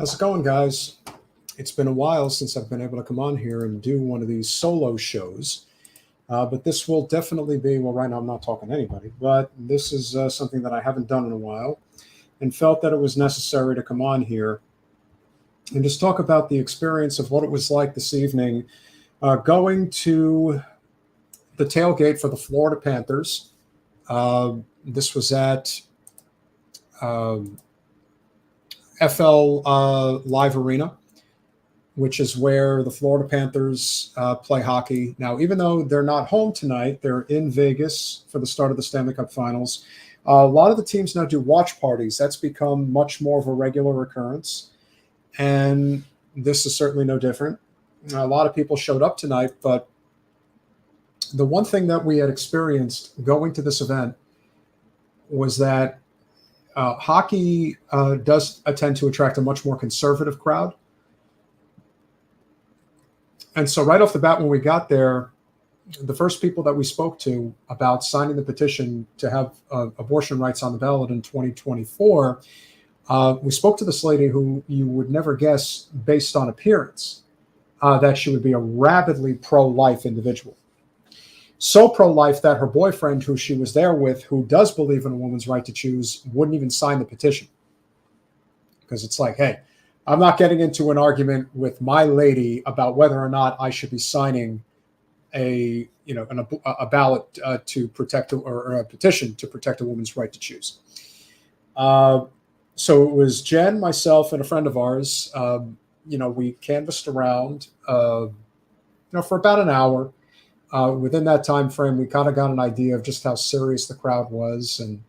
How's it going, guys? It's been a while since I've been able to come on here and do one of these solo shows. But this will definitely be, well, right now I'm not talking to anybody, but this is something that I haven't done in a while and felt that it was necessary to come on here and just talk about the experience of what it was like this evening going to the tailgate for the Florida Panthers. This was at FL Live Arena, which is where the Florida Panthers play hockey. Now, even though they're not home tonight, they're in Vegas for the start of the Stanley Cup Finals. A lot of the teams now do watch parties. That's become much more of a regular occurrence, and this is certainly no different. A lot of people showed up tonight, but the one thing that we had experienced going to this event was that hockey does tend to attract a much more conservative crowd. And so right off the bat, when we got there, the first people that we spoke to about signing the petition to have abortion rights on the ballot in 2024, we spoke to this lady who you would never guess, based on appearance, that she would be a rabidly pro-life individual. So pro-life that her boyfriend, who she was there with, who does believe in a woman's right to choose, wouldn't even sign the petition. Because it's like, hey, I'm not getting into an argument with my lady about whether or not I should be signing a ballot to protect or a petition to protect a woman's right to choose. So it was Jen, myself, and a friend of ours. We canvassed around, for about an hour. Within that time frame, we kind of got an idea of just how serious the crowd was. And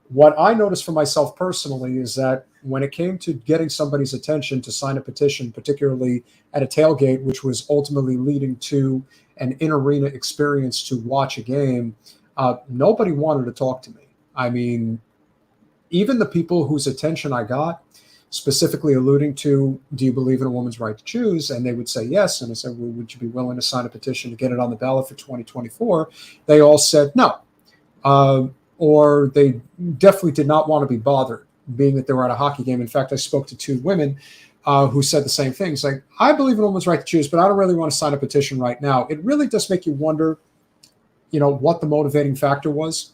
what I noticed for myself personally is that when it came to getting somebody's attention to sign a petition, particularly at a tailgate, which was ultimately leading to an in-arena experience to watch a game, nobody wanted to talk to me. I mean, even the people whose attention I got, specifically alluding to, do you believe in a woman's right to choose? And they would say yes. And I said, well, would you be willing to sign a petition to get it on the ballot for 2024? They all said no. Or they definitely did not want to be bothered, being that they were at a hockey game. In fact, I spoke to two women who said the same thing. It's like, I believe in a woman's right to choose, but I don't really want to sign a petition right now. It really does make you wonder, what the motivating factor was,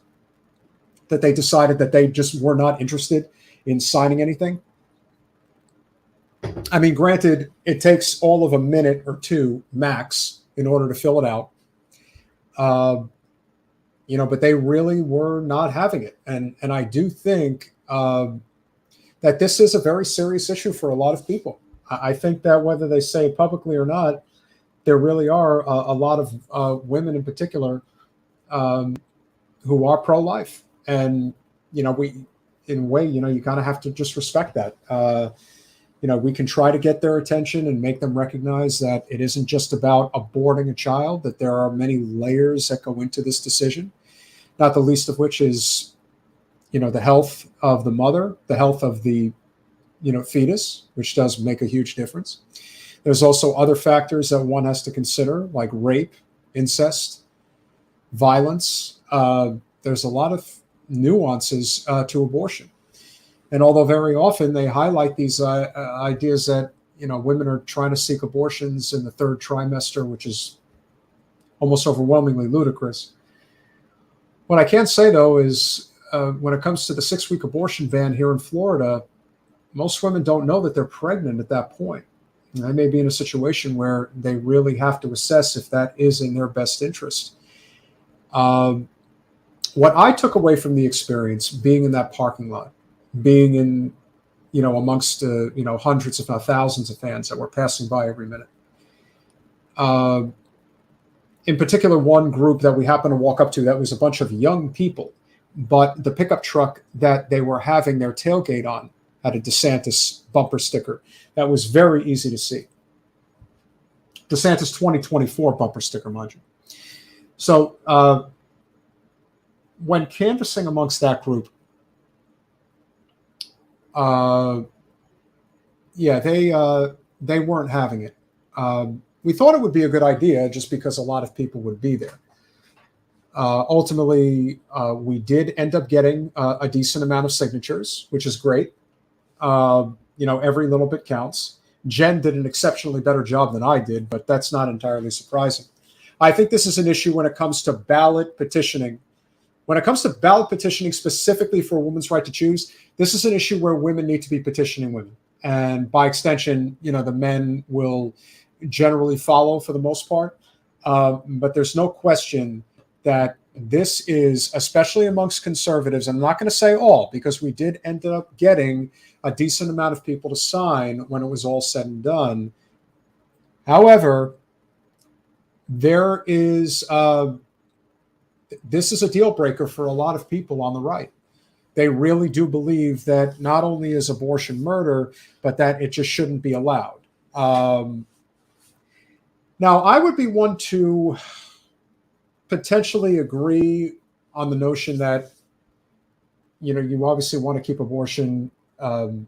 that they decided that they just were not interested in signing anything. I mean, granted, it takes all of a minute or two max in order to fill it out. But they really were not having it. And I do think that this is a very serious issue for a lot of people. I think that whether they say it publicly or not, there really are a lot of women in particular who are pro-life. And, we, in a way, you kind of have to just respect that. We can try to get their attention and make them recognize that it isn't just about aborting a child, that there are many layers that go into this decision, not the least of which is, the health of the mother, the health of the, fetus, which does make a huge difference. There's also other factors that one has to consider, like rape, incest, violence. There's a lot of nuances to abortion. And although very often they highlight these ideas that, women are trying to seek abortions in the third trimester, which is almost overwhelmingly ludicrous. What I can say, though, is when it comes to the 6-week abortion ban here in Florida, most women don't know that they're pregnant at that point. And they may be in a situation where they really have to assess if that is in their best interest. What I took away from the experience, being in that parking lot, being in, amongst, hundreds, if not thousands of fans that were passing by every minute. In particular, one group that we happened to walk up to, that was a bunch of young people, but the pickup truck that they were having their tailgate on had a DeSantis bumper sticker that was very easy to see. DeSantis 2024 bumper sticker, mind you. So when canvassing amongst that group, they weren't having it. We thought it would be a good idea just because a lot of people would be there. Ultimately, we did end up getting a decent amount of signatures, which is great. every little bit counts. Jen did an exceptionally better job than I did, but that's not entirely surprising. I think this is an issue when it comes to ballot petitioning. When it comes to ballot petitioning specifically for a woman's right to choose, this is an issue where women need to be petitioning women. And by extension, the men will generally follow for the most part. But there's no question that this is, especially amongst conservatives, and I'm not going to say all, because we did end up getting a decent amount of people to sign when it was all said and done. However, there is this is a deal breaker for a lot of people on the right. They really do believe that not only is abortion murder, but that it just shouldn't be allowed. Now, I would be one to potentially agree on the notion that, you obviously want to keep abortion, that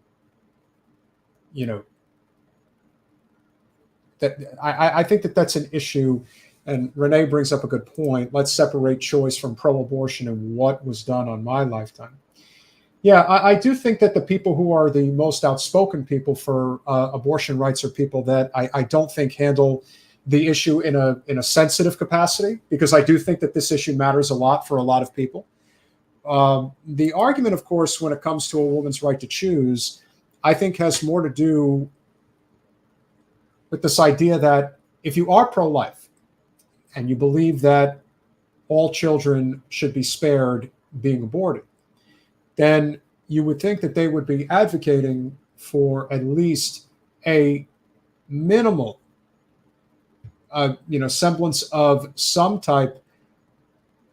I think that that's an issue. And Renee brings up a good point. Let's separate choice from pro-abortion and what was done on my lifetime. Yeah, I do think that the people who are the most outspoken people for abortion rights are people that I don't think handle the issue in a sensitive capacity, because I do think that this issue matters a lot for a lot of people. The argument, of course, when it comes to a woman's right to choose, I think has more to do with this idea that if you are pro-life and you believe that all children should be spared being aborted, then you would think that they would be advocating for at least a minimal, semblance of some type.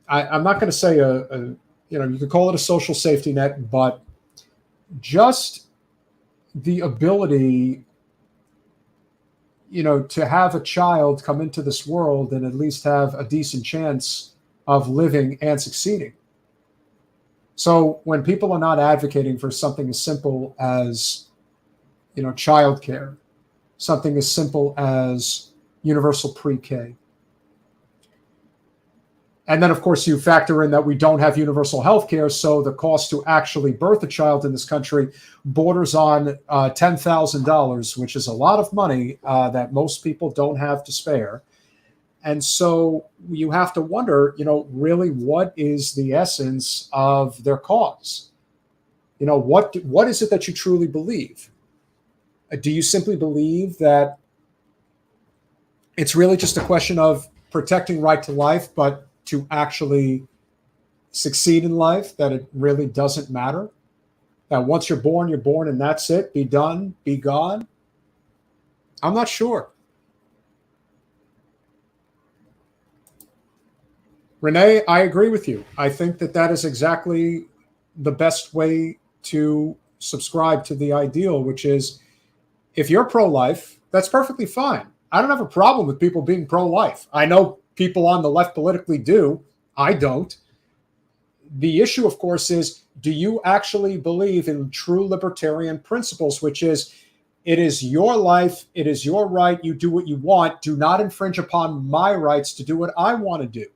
I'm not going to say you could call it a social safety net, but just the ability, to have a child come into this world and at least have a decent chance of living and succeeding. So when people are not advocating for something as simple as, childcare, something as simple as universal pre-K, and then, of course, you factor in that we don't have universal health care, so the cost to actually birth a child in this country borders on $10,000, which is a lot of money that most people don't have to spare. And so you have to wonder, really what is the essence of their cause? What is it that you truly believe? Do you simply believe that it's really just a question of protecting right to life, but to actually succeed in life, that it really doesn't matter? That once you're born, and that's it, be done, be gone? I'm not sure. Renee, I agree with you. I think that is exactly the best way to subscribe to the ideal, which is if you're pro-life, that's perfectly fine. I don't have a problem with people being pro-life. I know people on the left politically do. I don't. The issue, of course, is, do you actually believe in true libertarian principles, which is, it is your life, it is your right, you do what you want, do not infringe upon my rights to do what I want to do.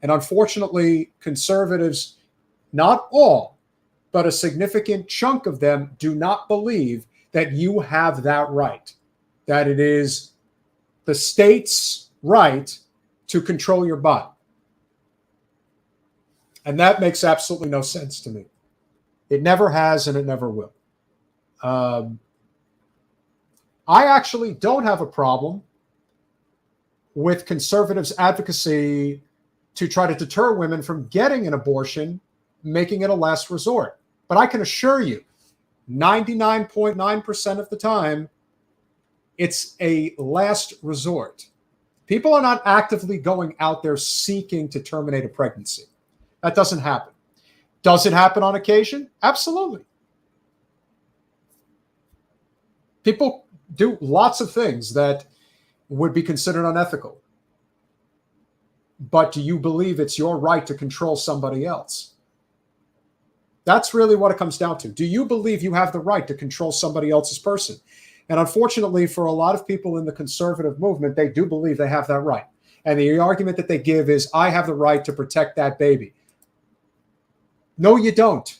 And unfortunately, conservatives, not all, but a significant chunk of them, do not believe that you have that right, that it is the state's right to control your body. And that makes absolutely no sense to me. It never has, and it never will. I actually don't have a problem with conservatives' advocacy to try to deter women from getting an abortion, making it a last resort. But I can assure you, 99.9% of the time, it's a last resort. People are not actively going out there seeking to terminate a pregnancy. That doesn't happen. Does it happen on occasion? Absolutely. People do lots of things that would be considered unethical. But do you believe it's your right to control somebody else? That's really what it comes down to. Do you believe you have the right to control somebody else's person? And unfortunately, for a lot of people in the conservative movement, they do believe they have that right. And the argument that they give is, I have the right to protect that baby. No, you don't.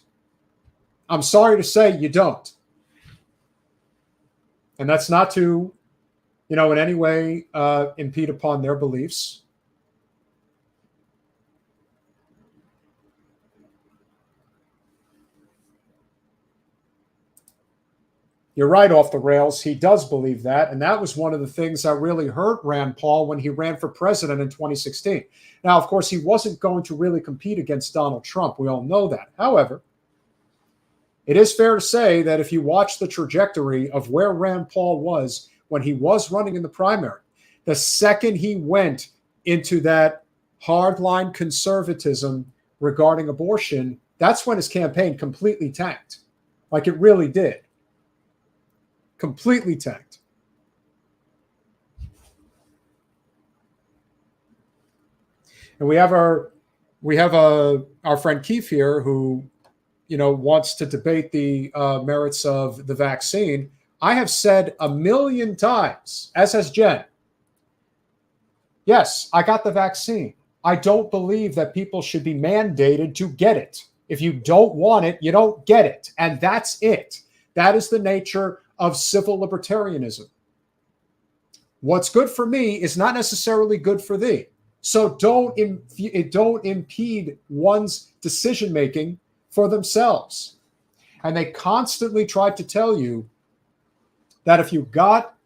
I'm sorry to say you don't. And that's not to, in any way impede upon their beliefs. You're right off the rails. He does believe that. And that was one of the things that really hurt Rand Paul when he ran for president in 2016. Now, of course, he wasn't going to really compete against Donald Trump. We all know that. However, it is fair to say that if you watch the trajectory of where Rand Paul was when he was running in the primary, the second he went into that hardline conservatism regarding abortion, that's when his campaign completely tanked. Like it really did. Completely tanked. And we have our friend Keith here who, wants to debate the merits of the vaccine. I have said a million times, as has Jen, yes, I got the vaccine. I don't believe that people should be mandated to get it. If you don't want it, you don't get it. And that's it. That is the nature of civil libertarianism. What's good for me is not necessarily good for thee. So don't impede one's decision-making for themselves. And they constantly tried to tell you that if you got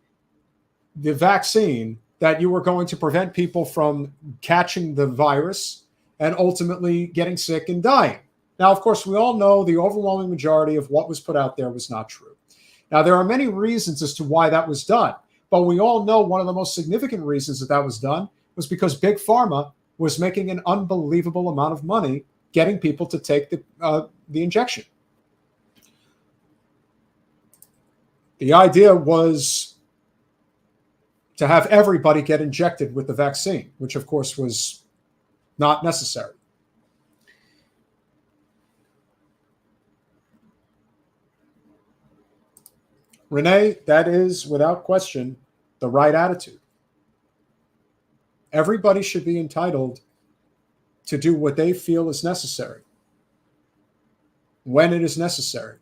the vaccine, that you were going to prevent people from catching the virus and ultimately getting sick and dying. Now, of course, we all know the overwhelming majority of what was put out there was not true. Now, there are many reasons as to why that was done, but we all know one of the most significant reasons that was done was because Big Pharma was making an unbelievable amount of money getting people to take the injection. The idea was to have everybody get injected with the vaccine, which, of course, was not necessary. Renee, that is, without question, the right attitude. Everybody should be entitled to do what they feel is necessary, when it is necessary.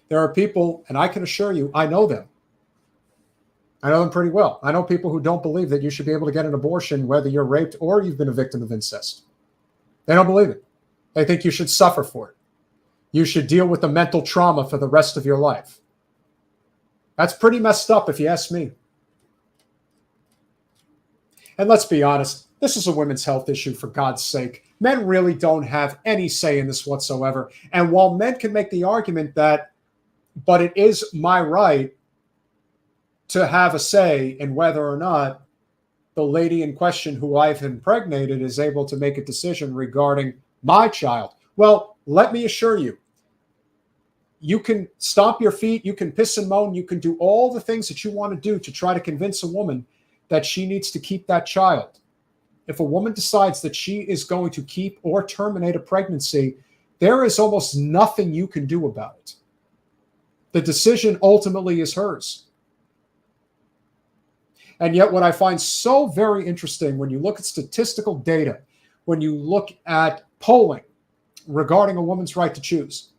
There are people, and I can assure you, I know them. I know them pretty well. I know people who don't believe that you should be able to get an abortion whether you're raped or you've been a victim of incest. They don't believe it. They think you should suffer for it. You should deal with the mental trauma for the rest of your life. That's pretty messed up if you ask me. And let's be honest, this is a women's health issue, for God's sake. Men really don't have any say in this whatsoever. And while men can make the argument that, but it is my right to have a say in whether or not the lady in question who I've impregnated is able to make a decision regarding my child. Well, let me assure you, you can stomp your feet, you can piss and moan, you can do all the things that you want to do to try to convince a woman that she needs to keep that child. If a woman decides that she is going to keep or terminate a pregnancy, there is almost nothing you can do about it. The decision ultimately is hers. And yet what I find so very interesting when you look at statistical data, when you look at polling regarding a woman's right to choose,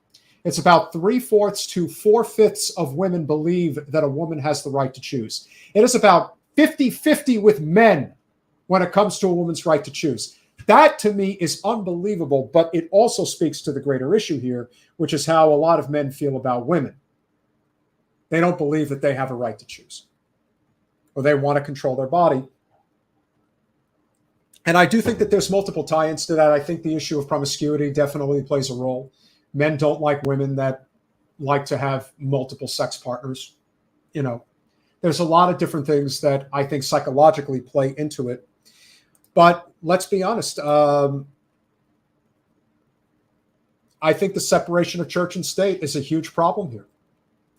it's about 3/4 to 4/5 of women believe that a woman has the right to choose. It is about 50-50 with men when it comes to a woman's right to choose. That to me is unbelievable, but it also speaks to the greater issue here, which is how a lot of men feel about women. They don't believe that they have a right to choose, or they want to control their body. And I do think that there's multiple tie-ins to that. I think the issue of promiscuity definitely plays a role. Men don't like women that like to have multiple sex partners. There's a lot of different things that I think psychologically play into it. But let's be honest. I think the separation of church and state is a huge problem here.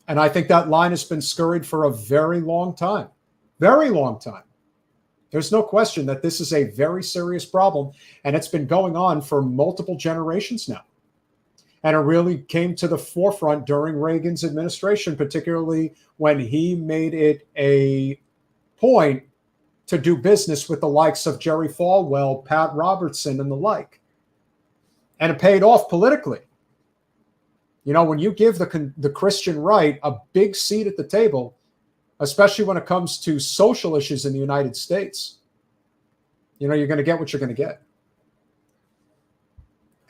And I think that line has been scurried for a very long time. Very long time. There's no question that this is a very serious problem, and it's been going on for multiple generations now. And it really came to the forefront during Reagan's administration, particularly when he made it a point to do business with the likes of Jerry Falwell, Pat Robertson, and the like. And it paid off politically. When you give the Christian right a big seat at the table, especially when it comes to social issues in the United States, you're going to get what you're going to get.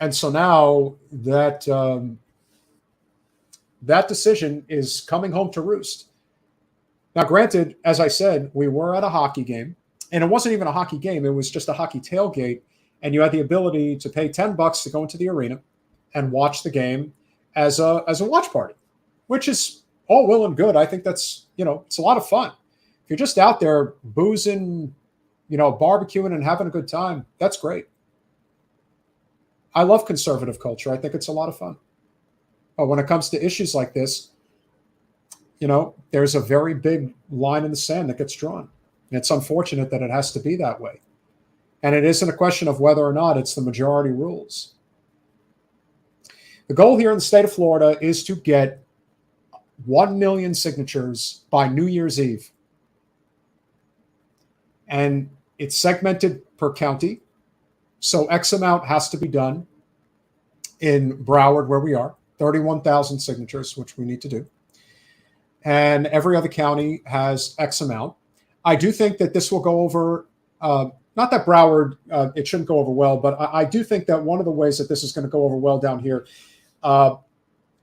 And so now that decision is coming home to roost. Now, granted, as I said, we were at a hockey game, and it wasn't even a hockey game. It was just a hockey tailgate, and you had the ability to pay $10 to go into the arena and watch the game as a watch party, which is all well and good. I think that's, it's a lot of fun. If you're just out there boozing, barbecuing and having a good time, that's great. I love conservative culture. I think it's a lot of fun. But when it comes to issues like this, there's a very big line in the sand that gets drawn. And it's unfortunate that it has to be that way. And it isn't a question of whether or not it's the majority rules. The goal here in the state of Florida is to get 1 million signatures by New Year's Eve. And it's segmented per county. So X amount has to be done in Broward, where we are, 31,000 signatures, which we need to do. And every other county has X amount. I do think that this will go over, not that Broward, it shouldn't go over well, but I do think that one of the ways that this is going to go over well down here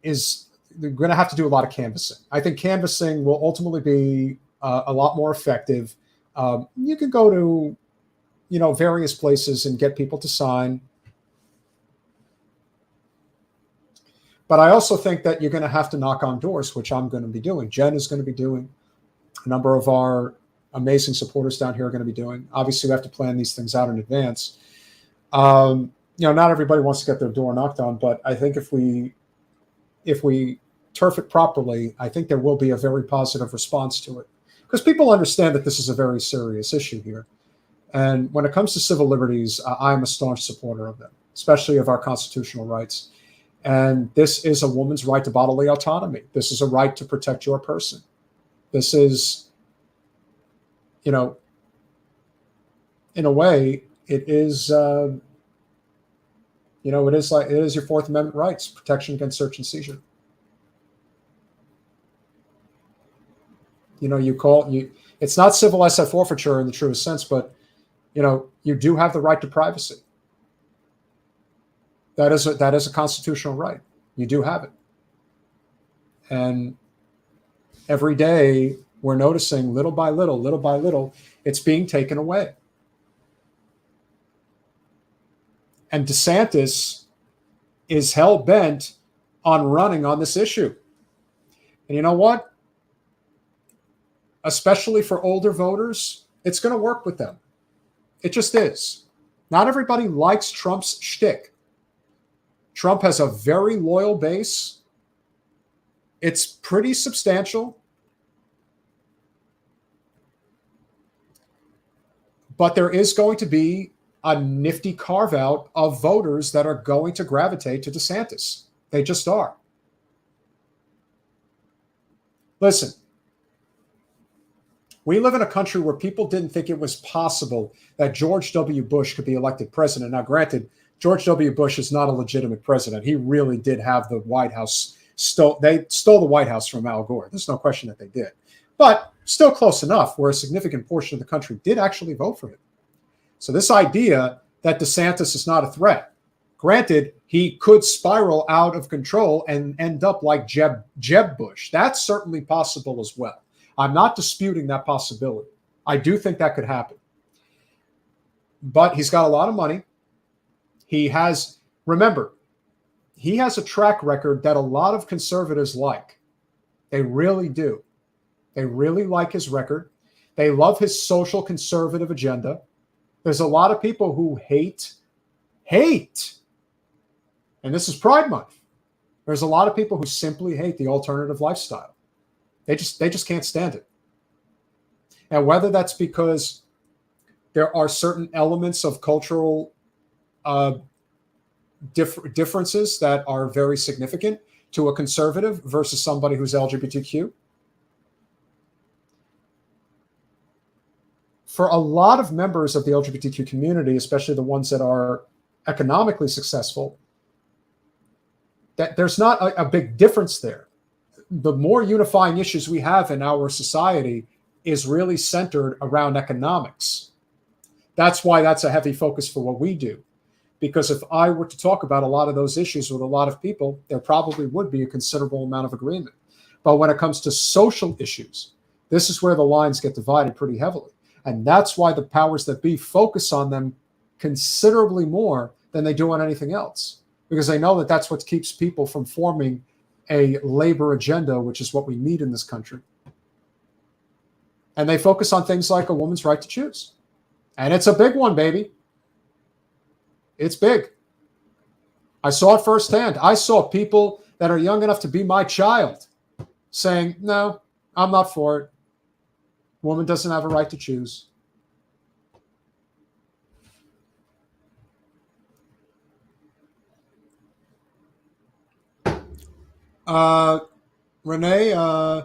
is they're going to have to do a lot of canvassing. I think canvassing will ultimately be a lot more effective. You can go to, various places and get people to sign. But I also think that you're going to have to knock on doors, which I'm going to be doing. Jen is going to be doing. A number of our amazing supporters down here are going to be doing. Obviously, we have to plan these things out in advance. Not everybody wants to get their door knocked on, but I think if we turf it properly, I think there will be a very positive response to it. Because people understand that this is a very serious issue here. And when it comes to civil liberties, I'm a staunch supporter of them, especially of our constitutional rights. And this is a woman's right to bodily autonomy. This is a right to protect your person. This is, in a way, it is, it is your Fourth Amendment rights, protection against search and seizure. It's not civil asset forfeiture in the truest sense, but, you do have the right to privacy. That is a constitutional right. You do have it. And every day we're noticing little by little, it's being taken away. And DeSantis is hell-bent on running on this issue. And you know what? Especially for older voters, it's going to work with them. It just is. Not everybody likes Trump's shtick. Trump has a very loyal base. It's pretty substantial. But there is going to be a nifty carve-out of voters that are going to gravitate to DeSantis. They just are. Listen, we live in a country where people didn't think it was possible that George W. Bush could be elected president. Now, granted, George W. Bush is not a legitimate president. He really did have the White House. They stole the White House from Al Gore. There's no question that they did. But still close enough where a significant portion of the country did actually vote for him. So this idea that DeSantis is not a threat, granted, he could spiral out of control and end up like Jeb Bush. That's certainly possible as well. I'm not disputing that possibility. I do think that could happen. But he's got a lot of money. He has a track record that a lot of conservatives like. They really do. They really like his record. They love his social conservative agenda. There's a lot of people who hate, and this is Pride Month. There's a lot of people who simply hate the alternative lifestyle. They just can't stand it. And whether that's because there are certain elements of cultural differences that are very significant to a conservative versus somebody who's LGBTQ. For a lot of members of the LGBTQ community, especially the ones that are economically successful, that there's not a big difference there. The more unifying issues we have in our society is really centered around economics. That's why that's a heavy focus for what we do. Because if I were to talk about a lot of those issues with a lot of people, there probably would be a considerable amount of agreement. But when it comes to social issues, this is where the lines get divided pretty heavily. And that's why the powers that be focus on them considerably more than they do on anything else, because they know that that's what keeps people from forming a labor agenda, which is what we need in this country. And they focus on things like a woman's right to choose. And it's a big one, baby. It's big. I saw it firsthand. I saw people that are young enough to be my child saying, no, I'm not for it. Woman doesn't have a right to choose. Renee, I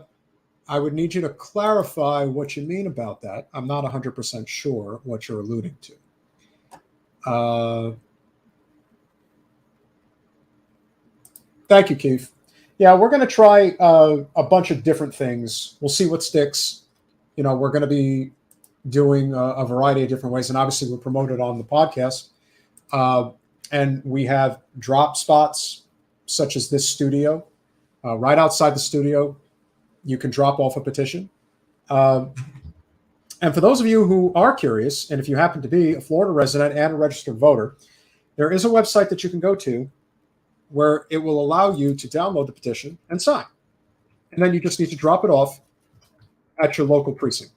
would need you to clarify what you mean about that. I'm not 100% sure what you're alluding to. Thank you, Keith. Yeah, we're going to try a bunch of different things. We'll see what sticks. We're going to be doing a variety of different ways, and obviously we're promoted on the podcast. And we have drop spots such as this studio. Right outside the studio, you can drop off a petition. And for those of you who are curious, and if you happen to be a Florida resident and a registered voter, there is a website that you can go to where it will allow you to download the petition and sign. And then you just need to drop it off at your local precinct.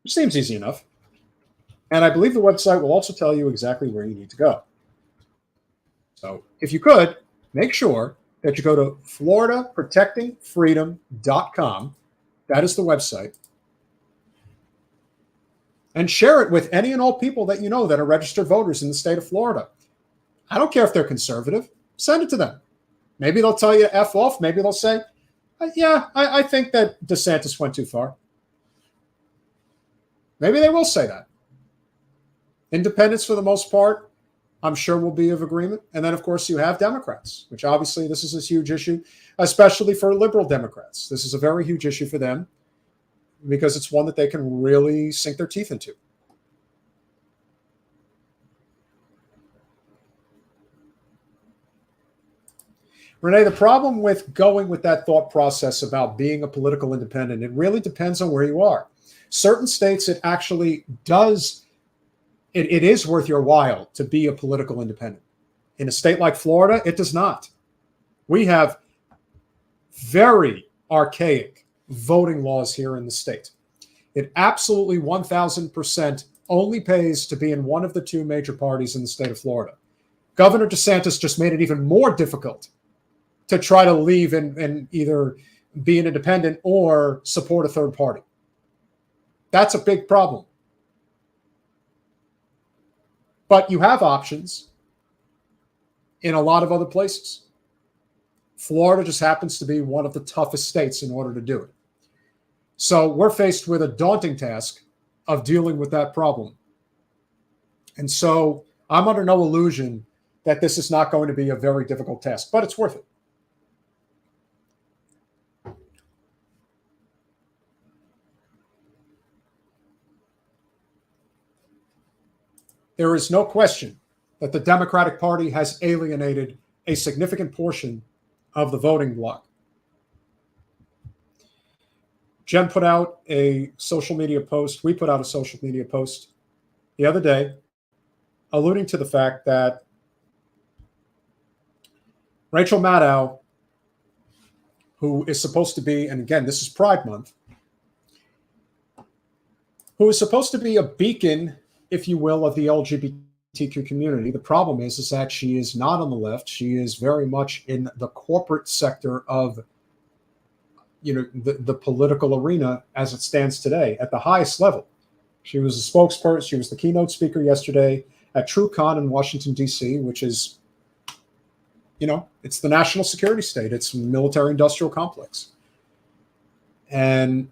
Which seems easy enough. And I believe the website will also tell you exactly where you need to go. So if you could, make sure that you go to floridaprotectingfreedom.com. That is the website. And share it with any and all people that you know that are registered voters in the state of Florida. I don't care if they're conservative. Send it to them. Maybe they'll tell you to F off. Maybe they'll say, yeah, I think that DeSantis went too far. Maybe they will say that. Independents, for the most part, I'm sure will be of agreement. And then, of course, you have Democrats, which obviously this is a huge issue, especially for liberal Democrats. This is a very huge issue for them because it's one that they can really sink their teeth into. Renee, the problem with going with that thought process about being a political independent, it really depends on where you are. Certain states, it actually does, it is worth your while to be a political independent. In a state like Florida, it does not. We have very archaic voting laws here in the state. It absolutely 1,000% only pays to be in one of the two major parties in the state of Florida. Governor DeSantis just made it even more difficult to try to leave and either be an independent or support a third party. That's a big problem. But you have options in a lot of other places. Florida just happens to be one of the toughest states in order to do it. So we're faced with a daunting task of dealing with that problem. And so I'm under no illusion that this is not going to be a very difficult task, but it's worth it. There is no question that the Democratic Party has alienated a significant portion of the voting bloc. Jen put out a social media post. We put out a social media post the other day alluding to the fact that Rachel Maddow, who is supposed to be, and again, this is Pride Month, who is supposed to be a beacon, if you will, of the LGBTQ community. The problem is that she is not on the left. She is very much in the corporate sector of, the political arena as it stands today at the highest level. She was a spokesperson. She was the keynote speaker yesterday at TrueCon in Washington, D.C., which is, it's the national security state. It's a military-industrial complex. And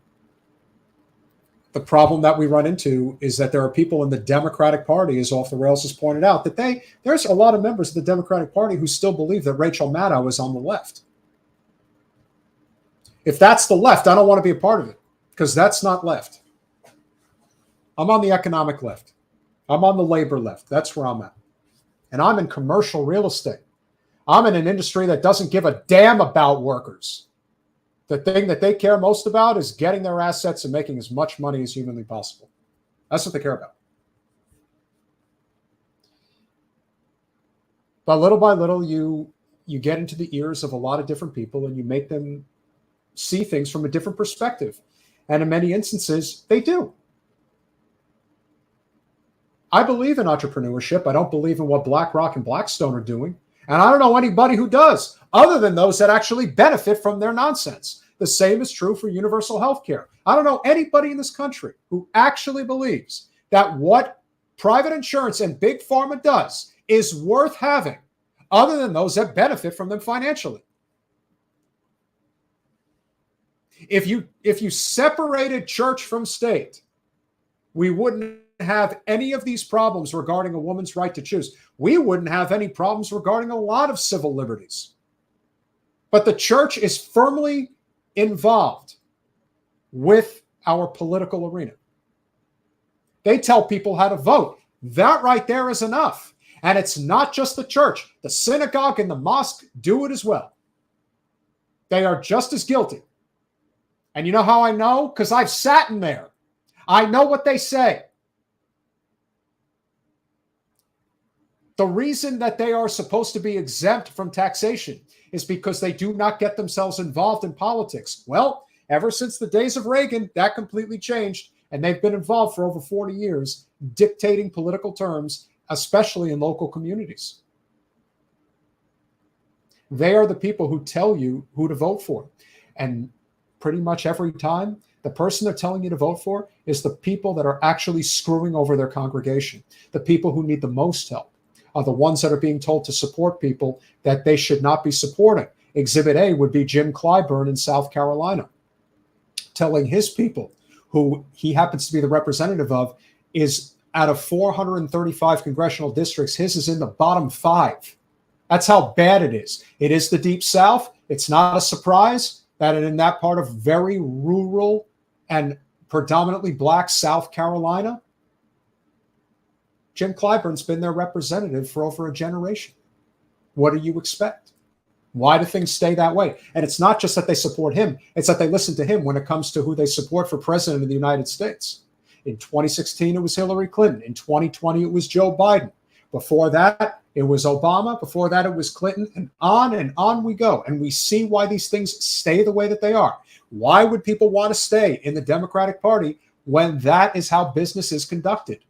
The problem that we run into is that there are people in the Democratic Party, as Off the Rails has pointed out, that there's a lot of members of the Democratic Party who still believe that Rachel Maddow is on the left. If that's the left, I don't want to be a part of it, because that's not left. I'm on the economic left. I'm on the labor left. That's where I'm at. And I'm in commercial real estate. I'm in an industry that doesn't give a damn about workers. The thing that they care most about is getting their assets and making as much money as humanly possible. That's what they care about. But little by little, you get into the ears of a lot of different people and you make them see things from a different perspective. And in many instances, they do. I believe in entrepreneurship. I don't believe in what BlackRock and Blackstone are doing. And I don't know anybody who does, other than those that actually benefit from their nonsense. The same is true for universal health care. I don't know anybody in this country who actually believes that what private insurance and big pharma does is worth having, other than those that benefit from them financially. If you separated church from state, we wouldn't have any of these problems regarding a woman's right to choose. We wouldn't have any problems regarding a lot of civil liberties. But the church is firmly involved with our political arena. They tell people how to vote. That right there is enough. And it's not just the church. The synagogue and the mosque do it as well. They are just as guilty. And you know how I know? Because I've sat in there. I know what they say. The reason that they are supposed to be exempt from taxation is because they do not get themselves involved in politics. Well, ever since the days of Reagan, that completely changed, and they've been involved for over 40 years, dictating political terms, especially in local communities. They are the people who tell you who to vote for. And pretty much every time, the person they're telling you to vote for is the people that are actually screwing over their congregation. The people who need the most help are the ones that are being told to support people that they should not be supporting. Exhibit A would be Jim Clyburn in South Carolina, telling his people, who he happens to be the representative of, is out of 435 congressional districts, his is in the bottom 5. That's how bad it is. It is the Deep South. It's not a surprise that in that part of very rural and predominantly black South Carolina, Jim Clyburn's been their representative for over a generation. What do you expect? Why do things stay that way? And it's not just that they support him, it's that they listen to him when it comes to who they support for president of the United States. In 2016, it was Hillary Clinton. In 2020, it was Joe Biden. Before that, it was Obama. Before that, it was Clinton. And on we go. And we see why these things stay the way that they are. Why would people want to stay in the Democratic Party when that is how business is conducted?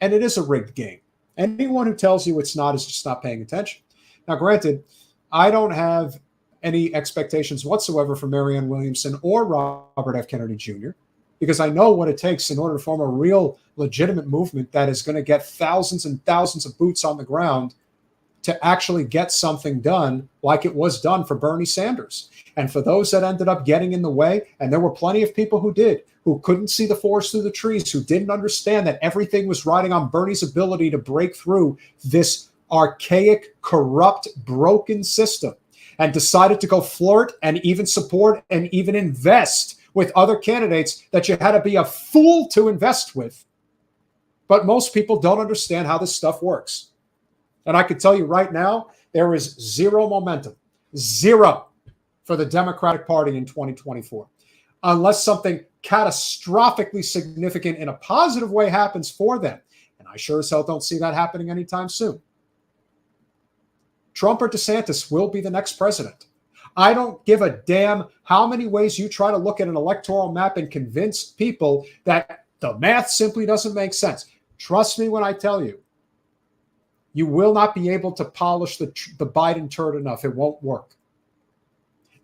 And it is a rigged game. Anyone who tells you it's not is just not paying attention. Now, granted, I don't have any expectations whatsoever for Marianne Williamson or Robert F. Kennedy Jr., because I know what it takes in order to form a real legitimate movement that is going to get thousands and thousands of boots on the ground to actually get something done like it was done for Bernie Sanders. And for those that ended up getting in the way, and there were plenty of people who did, who couldn't see the forest through the trees, who didn't understand that everything was riding on Bernie's ability to break through this archaic, corrupt, broken system, and decided to go flirt and even support and even invest with other candidates that you had to be a fool to invest with. But most people don't understand how this stuff works. And I can tell you right now, there is zero momentum, zero, for the Democratic Party in 2024. Unless something catastrophically significant in a positive way happens for them. And I sure as hell don't see that happening anytime soon. Trump or DeSantis will be the next president. I don't give a damn how many ways you try to look at an electoral map and convince people that the math simply doesn't make sense. Trust me when I tell you, you will not be able to polish the Biden turd enough. It won't work.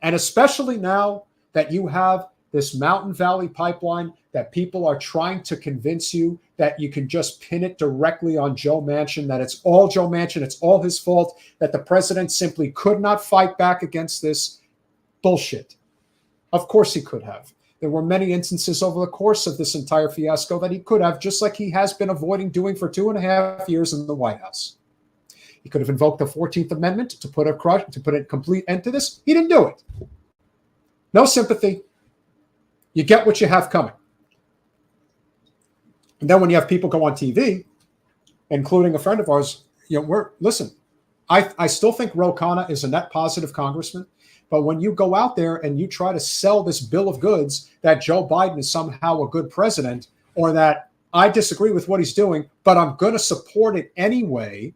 And especially now that you have this Mountain Valley pipeline that people are trying to convince you that you can just pin it directly on Joe Manchin, that it's all Joe Manchin, it's all his fault, that the president simply could not fight back against this bullshit. Of course he could have. There were many instances over the course of this entire fiasco that he could have, just like he has been avoiding doing for 2.5 years in the White House. He could have invoked the 14th Amendment to put a complete end to this. He didn't do it. No sympathy. You get what you have coming. And then when you have people go on TV, including a friend of ours, listen, I still think Ro Khanna is a net positive congressman. But when you go out there and you try to sell this bill of goods that Joe Biden is somehow a good president, or that I disagree with what he's doing, but I'm going to support it anyway,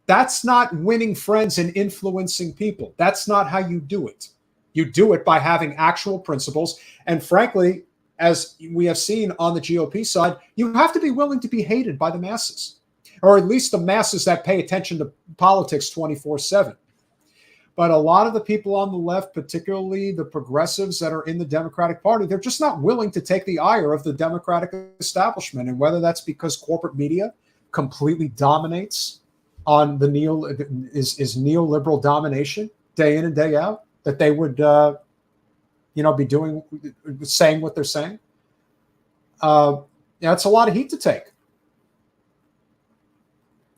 that's not winning friends and influencing people. That's not how you do it. You do it by having actual principles. And frankly, as we have seen on the GOP side, you have to be willing to be hated by the masses, or at least the masses that pay attention to politics 24/7. But a lot of the people on the left, particularly the progressives that are in the Democratic Party, they're just not willing to take the ire of the Democratic establishment. And whether that's because corporate media completely dominates on the neoliberal domination day in and day out, that they would be saying what they're saying. It's a lot of heat to take.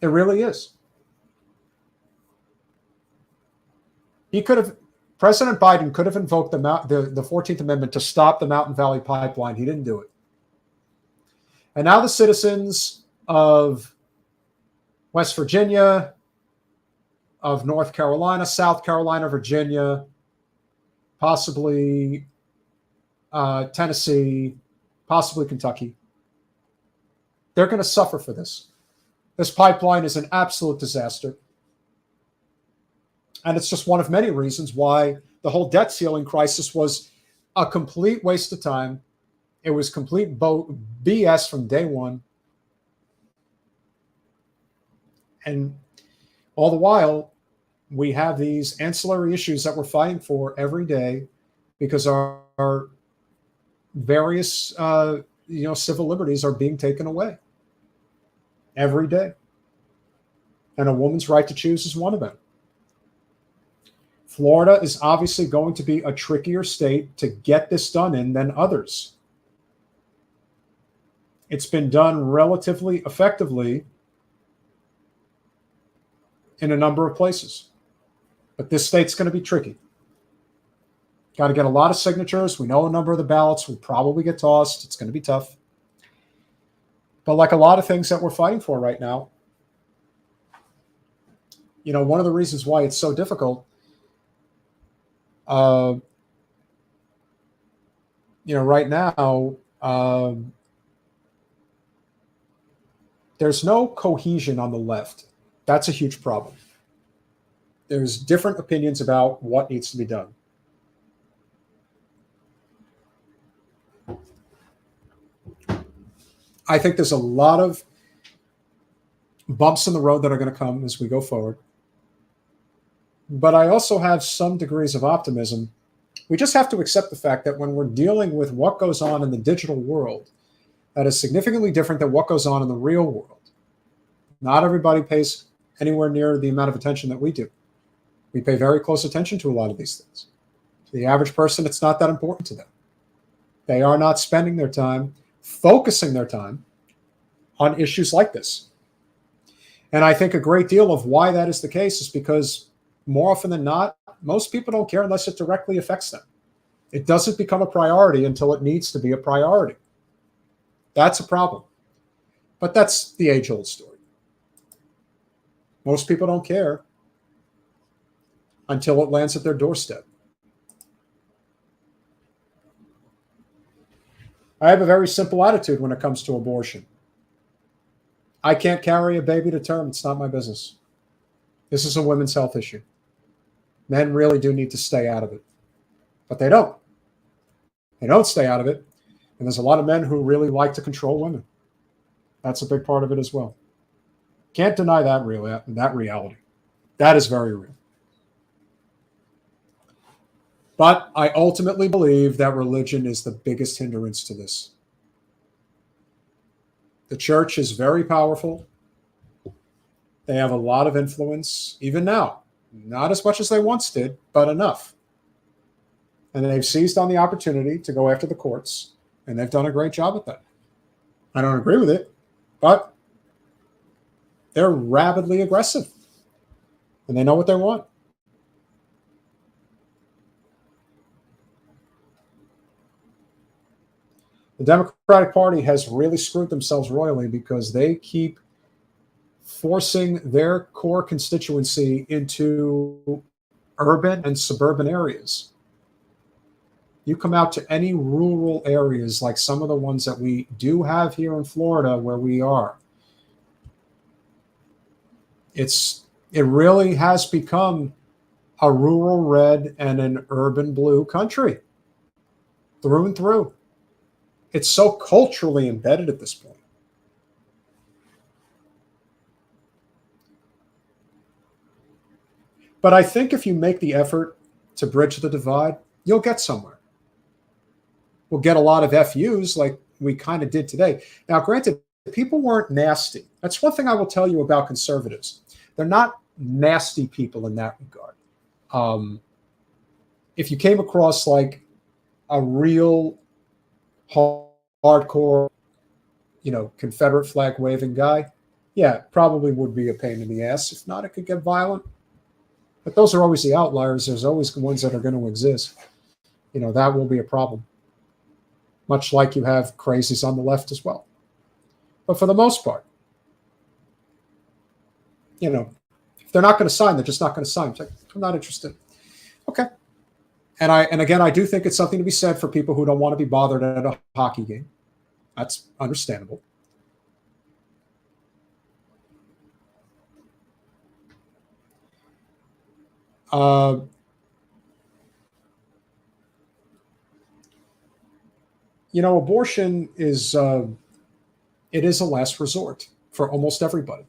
It really is. President Biden could have invoked the 14th Amendment to stop the Mountain Valley Pipeline. He didn't do it. And now the citizens of West Virginia, of North Carolina, South Carolina, Virginia, possibly Tennessee, possibly Kentucky, they're going to suffer for this. This pipeline is an absolute disaster. And it's just one of many reasons why the whole debt ceiling crisis was a complete waste of time. It was complete BS from day one. And all the while, we have these ancillary issues that we're fighting for every day because our various civil liberties are being taken away every day. And a woman's right to choose is one of them. Florida is obviously going to be a trickier state to get this done in than others. It's been done relatively effectively in a number of places. But this state's going to be tricky. Got to get a lot of signatures. We know a number of the ballots will probably get tossed. It's going to be tough. But like a lot of things that we're fighting for right now, one of the reasons why it's so difficult, right now, there's no cohesion on the left. That's a huge problem. There's different opinions about what needs to be done. I think there's a lot of bumps in the road that are going to come as we go forward. But I also have some degrees of optimism. We just have to accept the fact that when we're dealing with what goes on in the digital world, that is significantly different than what goes on in the real world. Not everybody pays anywhere near the amount of attention that we do. We pay very close attention to a lot of these things. To the average person, it's not that important to them. They are not spending their time, focusing their time on issues like this. And I think a great deal of why that is the case is because more often than not, most people don't care unless it directly affects them. It doesn't become a priority until it needs to be a priority. That's a problem. But that's the age-old story. Most people don't care until it lands at their doorstep. I have a very simple attitude when it comes to abortion. I can't carry a baby to term. It's not my business. This is a women's health issue. Men really do need to stay out of it. But they don't. They don't stay out of it. And there's a lot of men who really like to control women. That's a big part of it as well. Can't deny that reality. That is very real. But I ultimately believe that religion is the biggest hindrance to this. The church is very powerful. They have a lot of influence, even now. Not as much as they once did, but enough. And they've seized on the opportunity to go after the courts, and they've done a great job at that. I don't agree with it, but they're rabidly aggressive, and they know what they want. The Democratic Party has really screwed themselves royally because they keep forcing their core constituency into urban and suburban areas. You come out to any rural areas like some of the ones that we do have here in Florida where we are. It really has become a rural red and an urban blue country through and through. It's so culturally embedded at this point. But I think if you make the effort to bridge the divide, you'll get somewhere. We'll get a lot of FUs like we kind of did today. Now, granted, people weren't nasty. That's one thing I will tell you about conservatives. They're not nasty people in that regard. If you came across like a real hardcore, Confederate flag waving guy, yeah, probably would be a pain in the ass. If not, it could get violent. But those are always the outliers. There's always the ones that are going to exist. That will be a problem. Much like you have crazies on the left as well. But for the most part, if they're not going to sign, they're just not going to sign. Like, I'm not interested. Okay. And again, I do think it's something to be said for people who don't want to be bothered at a hockey game. That's understandable. Abortion is it is a last resort for almost everybody.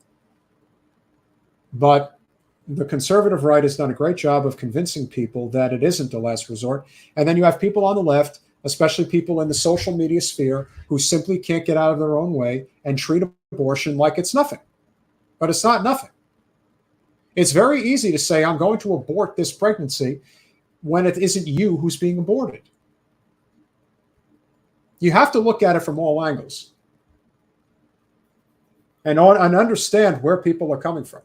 But the conservative right has done a great job of convincing people that it isn't a last resort. And then you have people on the left, especially people in the social media sphere, who simply can't get out of their own way and treat abortion like it's nothing. But it's not nothing. It's very easy to say, I'm going to abort this pregnancy when it isn't you who's being aborted. You have to look at it from all angles and understand where people are coming from.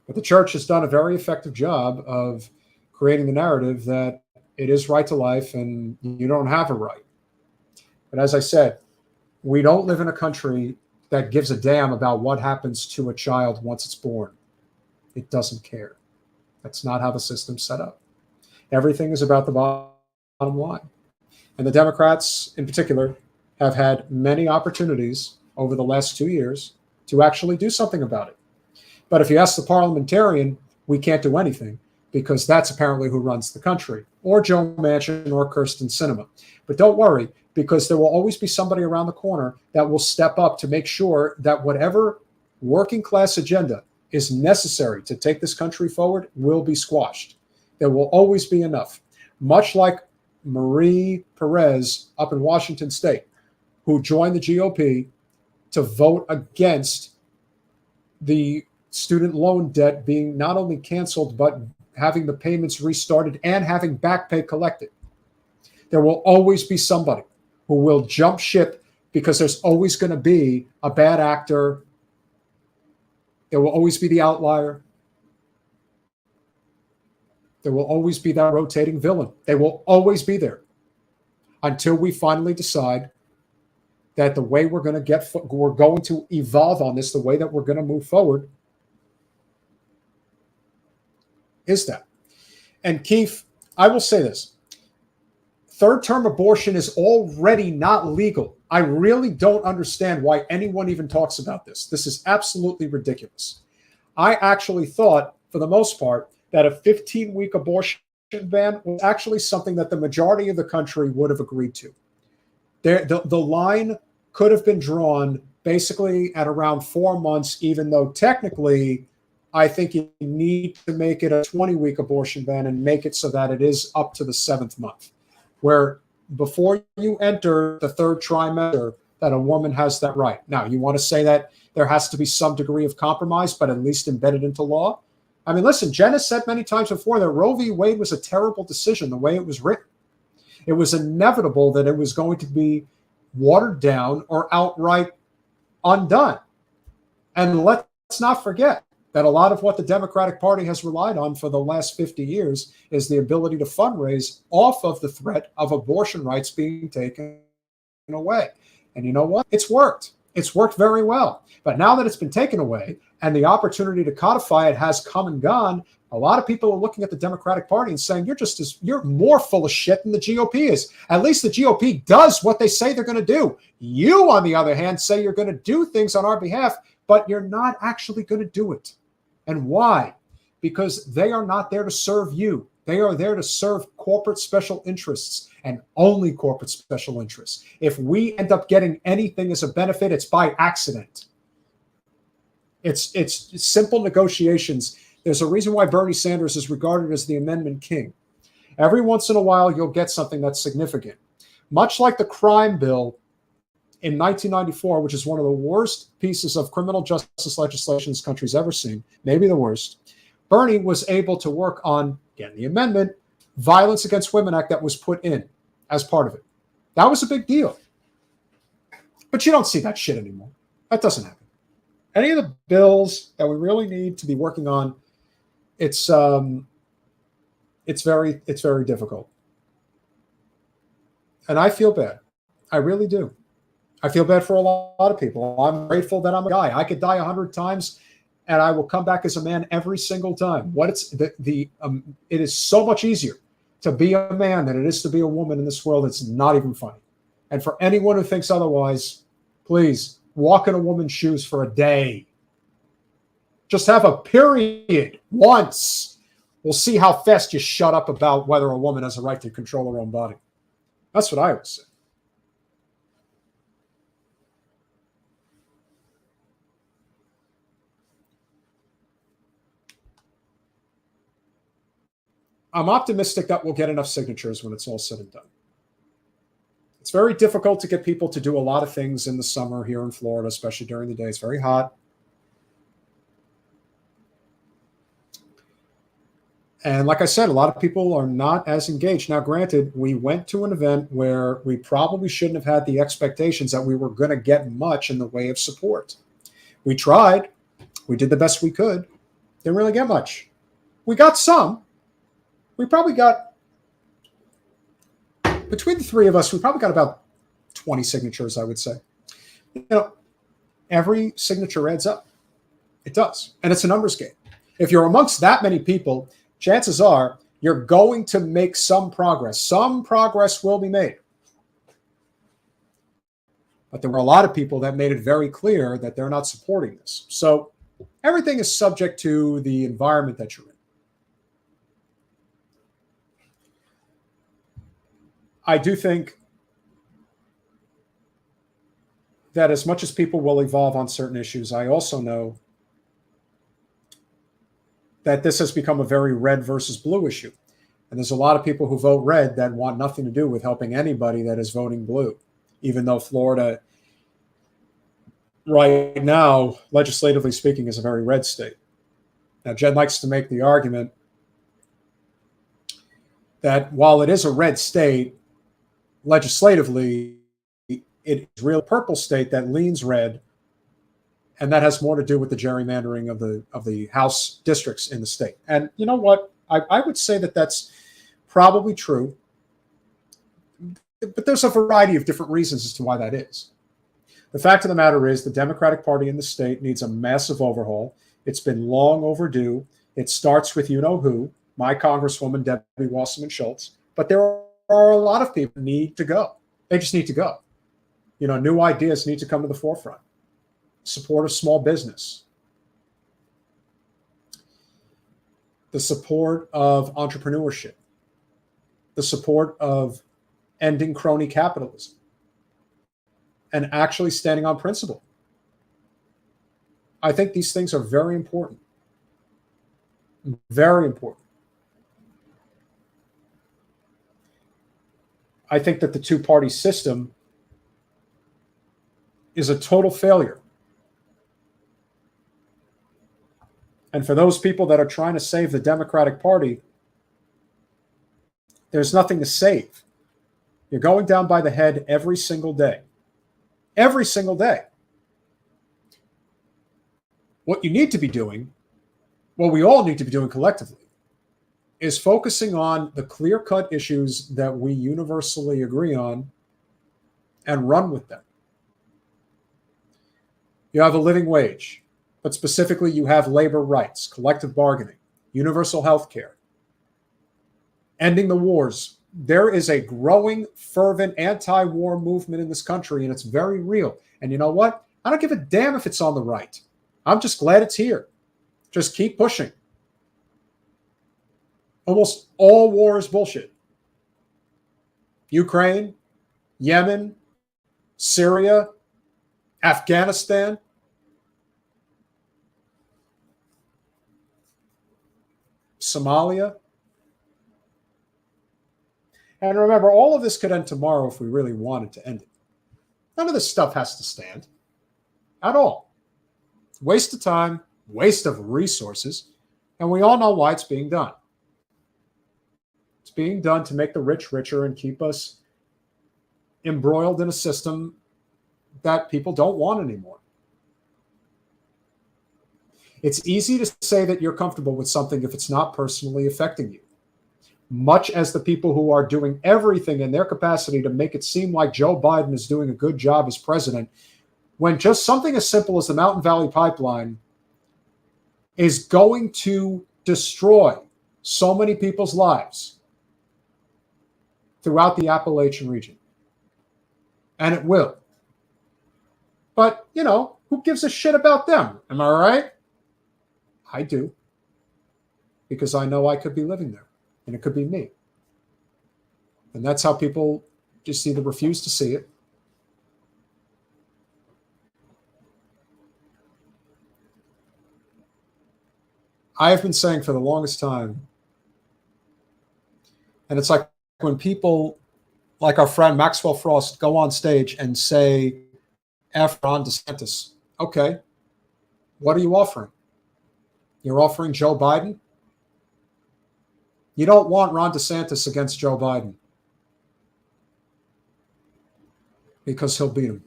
But the church has done a very effective job of creating the narrative that it is right to life and you don't have a right. But as I said, we don't live in a country that gives a damn about what happens to a child once it's born. It doesn't care. That's not how the system's set up. Everything is about the bottom line. And the Democrats, in particular, have had many opportunities over the last 2 years to actually do something about it. But if you ask the parliamentarian, we can't do anything because that's apparently who runs the country, or Joe Manchin or Kirsten Sinema. But don't worry, because there will always be somebody around the corner that will step up to make sure that whatever working class agenda is necessary to take this country forward will be squashed. There will always be enough. Much like Marie Perez up in Washington State, who joined the GOP to vote against the student loan debt being not only canceled, but having the payments restarted and having back pay collected. There will always be somebody who will jump ship because there's always going to be a bad actor. There will always be the outlier. There will always be that rotating villain. They will always be there until we finally decide that the way we're going to evolve on this, the way that we're going to move forward, is that. And Keith, I will say this. Third-term abortion is already not legal. I really don't understand why anyone even talks about this. This is absolutely ridiculous. I actually thought, for the most part, that a 15-week abortion ban was actually something that the majority of the country would have agreed to. The line could have been drawn basically at around 4 months, even though technically I think you need to make it a 20-week abortion ban and make it so that it is up to the 7th month, where before you enter the 3rd trimester, that a woman has that right. Now, you want to say that there has to be some degree of compromise, but at least embedded into law? I mean, listen, Jen has said many times before that Roe v. Wade was a terrible decision the way it was written. It was inevitable that it was going to be watered down or outright undone. And let's not forget that a lot of what the Democratic Party has relied on for the last 50 years is the ability to fundraise off of the threat of abortion rights being taken away. And you know what? It's worked. It's worked very well. But now that it's been taken away and the opportunity to codify it has come and gone, a lot of people are looking at the Democratic Party and saying, you're more full of shit than the GOP is. At least the GOP does what they say they're going to do. You, on the other hand, say you're going to do things on our behalf, but you're not actually going to do it. And why? Because they are not there to serve you. They are there to serve corporate special interests and only corporate special interests. If we end up getting anything as a benefit, it's by accident. It's simple negotiations. There's a reason why Bernie Sanders is regarded as the amendment king. Every once in a while, you'll get something that's significant. Much like the crime bill in 1994, which is one of the worst pieces of criminal justice legislation this country's ever seen, maybe the worst, Bernie was able to work on, again, the amendment, Violence Against Women Act that was put in as part of it. That was a big deal. But you don't see that shit anymore. That doesn't happen. Any of the bills that we really need to be working on, it's very difficult. And I feel bad. I really do. I feel bad for a lot of people. I'm grateful that I'm a guy. I could die 100 times and I will come back as a man every single time. It is so much easier to be a man than it is to be a woman in this world. It's not even funny. And for anyone who thinks otherwise, please walk in a woman's shoes for a day. Just have a period once. We'll see how fast you shut up about whether a woman has a right to control her own body. That's what I would say. I'm optimistic that we'll get enough signatures when it's all said and done. It's very difficult to get people to do a lot of things in the summer here in Florida, especially during the day. It's very hot. And like I said, a lot of people are not as engaged. Now, granted, we went to an event where we probably shouldn't have had the expectations that we were going to get much in the way of support. We tried. We did the best we could. Didn't really get much. We got some. We probably got, between the three of us, we probably got about 20 signatures, I would say. You know, every signature adds up. It does. And it's a numbers game. If you're amongst that many people, chances are you're going to make some progress. Some progress will be made. But there were a lot of people that made it very clear that they're not supporting this. So everything is subject to the environment that you're in. I do think that as much as people will evolve on certain issues, I also know that this has become a very red versus blue issue. And there's a lot of people who vote red that want nothing to do with helping anybody that is voting blue, even though Florida right now, legislatively speaking, is a very red state. Now, Jed likes to make the argument that while it is a red state, legislatively, it is really a purple state that leans red, and that has more to do with the gerrymandering of the House districts in the state. And you know what? I would say that that's probably true, but there's a variety of different reasons as to why that is. The fact of the matter is the Democratic Party in the state needs a massive overhaul. It's been long overdue. It starts with you-know-who, my Congresswoman, Debbie Wasserman Schultz, but there are a lot of people who need to go. They just need to go. You know, new ideas need to come to the forefront. Support of small business. The support of entrepreneurship. The support of ending crony capitalism. And actually standing on principle. I think these things are very important. Very important. I think that the two-party system is a total failure. And for those people that are trying to save the Democratic Party, there's nothing to save. You're going down by the head every single day. Every single day. What you need to be doing, what we all need to be doing collectively, is focusing on the clear-cut issues that we universally agree on and run with them. You have a living wage, but specifically you have labor rights, collective bargaining, universal health care, ending the wars. There is a growing, fervent anti-war movement in this country, and it's very real. And you know what? I don't give a damn if it's on the right. I'm just glad it's here. Just keep pushing. Almost all war is bullshit. Ukraine, Yemen, Syria, Afghanistan. Somalia. And remember, all of this could end tomorrow if we really wanted to end it. None of this stuff has to stand at all. Waste of time, waste of resources, and we all know why it's being done. It's being done to make the rich richer and keep us embroiled in a system that people don't want anymore. It's easy to say that you're comfortable with something if it's not personally affecting you. Much as the people who are doing everything in their capacity to make it seem like Joe Biden is doing a good job as president, when just something as simple as the Mountain Valley Pipeline is going to destroy so many people's lives throughout the Appalachian region. And it will. But, you know, who gives a shit about them? Am I right? I do. Because I know I could be living there. And it could be me. And that's how people just either refuse to see it. I have been saying for the longest time, and it's like when people like our friend Maxwell Frost go on stage and say, F Ron DeSantis. Okay, what are you offering? You're offering Joe Biden? You don't want Ron DeSantis against Joe Biden because he'll beat him.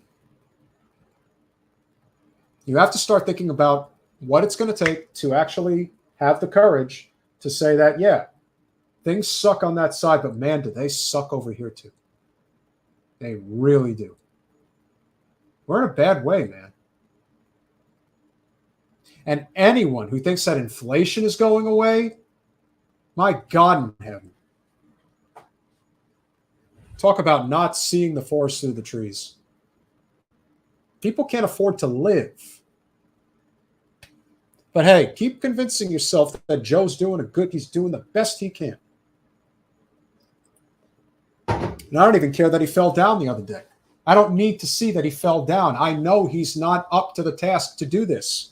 You have to start thinking about what it's going to take to actually have the courage to say that, yeah, things suck on that side, but man, do they suck over here too. They really do. We're in a bad way, man. And anyone who thinks that inflation is going away, my God in heaven. Talk about not seeing the forest through the trees. People can't afford to live. But hey, keep convincing yourself that Joe's he's doing the best he can. And I don't even care that he fell down the other day. I don't need to see that he fell down. I know he's not up to the task to do this.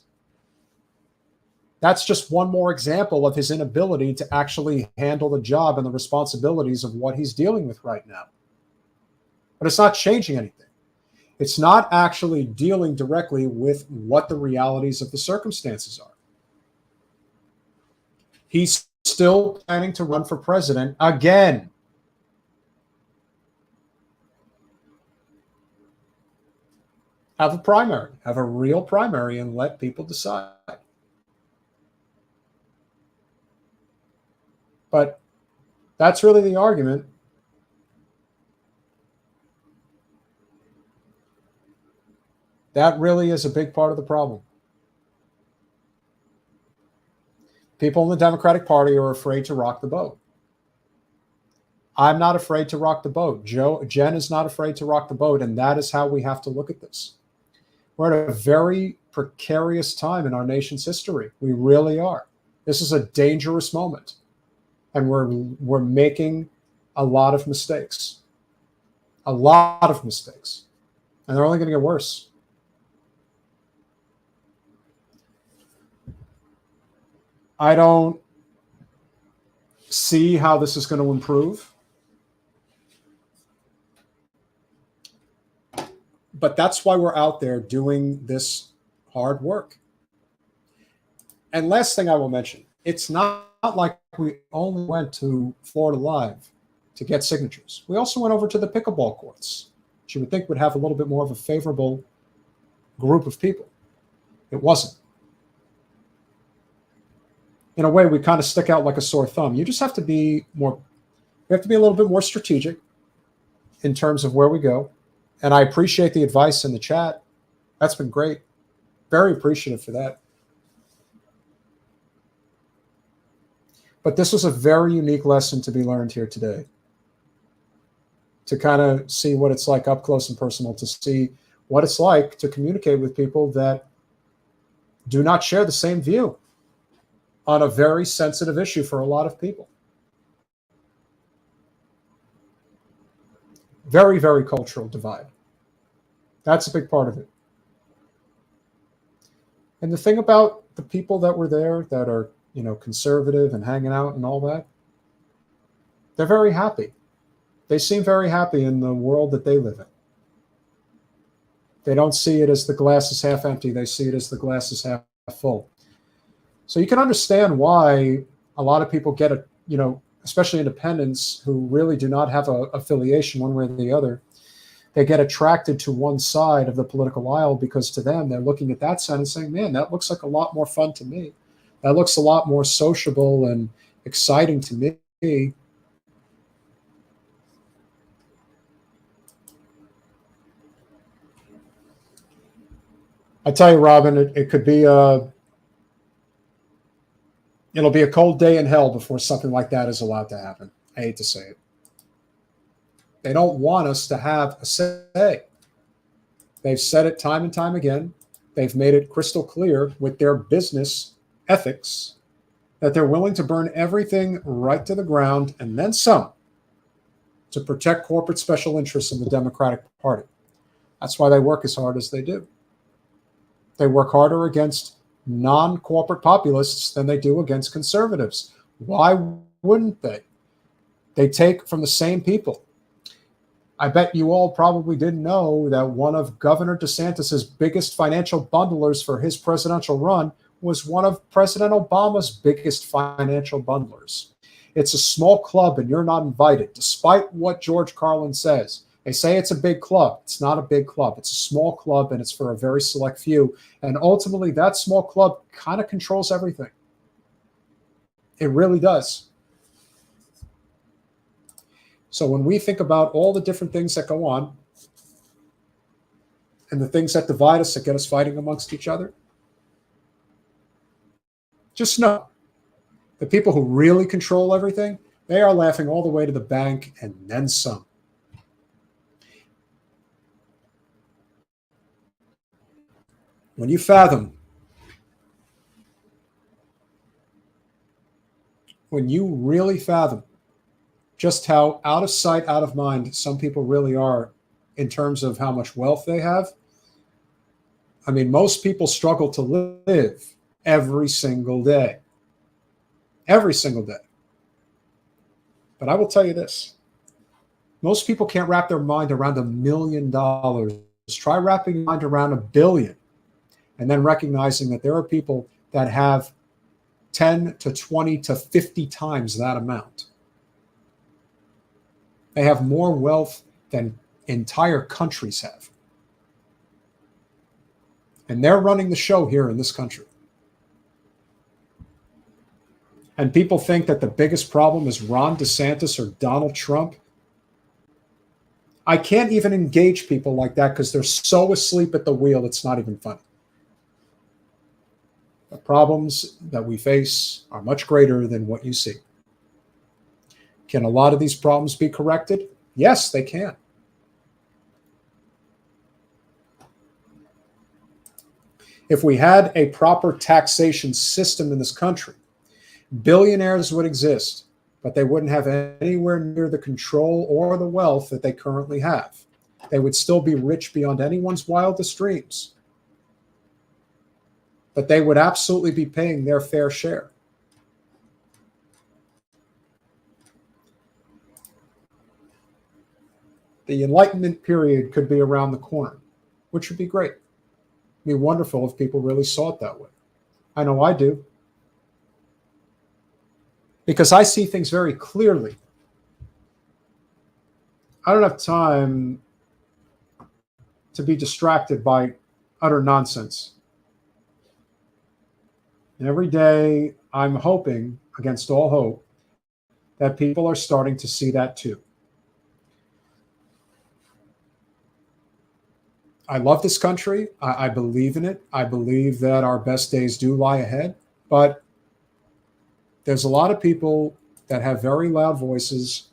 That's just one more example of his inability to actually handle the job and the responsibilities of what he's dealing with right now. But it's not changing anything. It's not actually dealing directly with what the realities of the circumstances are. He's still planning to run for president again. Have a primary, have a real primary, and let people decide. But that's really the argument. That really is a big part of the problem. People in the Democratic Party are afraid to rock the boat. I'm not afraid to rock the boat. Jen is not afraid to rock the boat, and that is how we have to look at this. We're at a very precarious time in our nation's history. We really are. This is a dangerous moment, and we're making a lot of mistakes. A lot of mistakes. And they're only going to get worse. I don't see how this is going to improve. But that's why we're out there doing this hard work. And last thing I will mention, it's not like we only went to Florida Live to get signatures. We also went over to the pickleball courts, which you would think would have a little bit more of a favorable group of people. It wasn't. In a way, we kind of stick out like a sore thumb. You just have to be more, we have to be a little bit more strategic in terms of where we go. And I appreciate the advice in the chat. That's been great. Very appreciative for that. But this was a very unique lesson to be learned here today. To kind of see what it's like up close and personal, to see what it's like to communicate with people that do not share the same view on a very sensitive issue for a lot of people. Very, very cultural divide. That's a big part of it. And the thing about the people that were there that are, you know, conservative and hanging out and all that, they're very happy. They seem very happy in the world that they live in. They don't see it as the glass is half empty. They see it as the glass is half full. So you can understand why a lot of people get a, you know, especially independents who really do not have a affiliation one way or the other, they get attracted to one side of the political aisle because to them, they're looking at that side and saying, man, that looks like a lot more fun to me. That looks a lot more sociable and exciting to me. I tell you, Robin, it could be it'll be a cold day in hell before something like that is allowed to happen. I hate to say it. They don't want us to have a say. They've said it time and time again. They've made it crystal clear with their business ethics that they're willing to burn everything right to the ground and then some to protect corporate special interests in the Democratic Party. That's why they work as hard as they do. They work harder against non-corporate populists than they do against conservatives. Why wouldn't they? They take from the same people. I bet you all probably didn't know that one of Governor DeSantis's biggest financial bundlers for his presidential run was one of President Obama's biggest financial bundlers. It's a small club and you're not invited, despite what George Carlin says. They say it's a big club. It's not a big club. It's a small club, and it's for a very select few. And ultimately, that small club kind of controls everything. It really does. So when we think about all the different things that go on and the things that divide us, that get us fighting amongst each other, just know the people who really control everything, they are laughing all the way to the bank and then some. When you fathom, when you really fathom just how out of sight, out of mind some people really are in terms of how much wealth they have, I mean, most people struggle to live every single day. Every single day. But I will tell you this. Most people can't wrap their mind around $1 million. Try wrapping your mind around $1 billion. And then recognizing that there are people that have 10 to 20 to 50 times that amount. They have more wealth than entire countries have. And they're running the show here in this country. And people think that the biggest problem is Ron DeSantis or Donald Trump. I can't even engage people like that because they're so asleep at the wheel, it's not even funny. The problems that we face are much greater than what you see. Can a lot of these problems be corrected? Yes, they can. If we had a proper taxation system in this country, billionaires would exist, but they wouldn't have anywhere near the control or the wealth that they currently have. They would still be rich beyond anyone's wildest dreams. But they would absolutely be paying their fair share. The Enlightenment period could be around the corner, which would be great. It'd be wonderful if people really saw it that way. I know I do. because I see things very clearly. I don't have time to be distracted by utter nonsense. And every day I'm hoping, against all hope, that people are starting to see that too. I love this country. I believe in it. I believe that our best days do lie ahead. But there's a lot of people that have very loud voices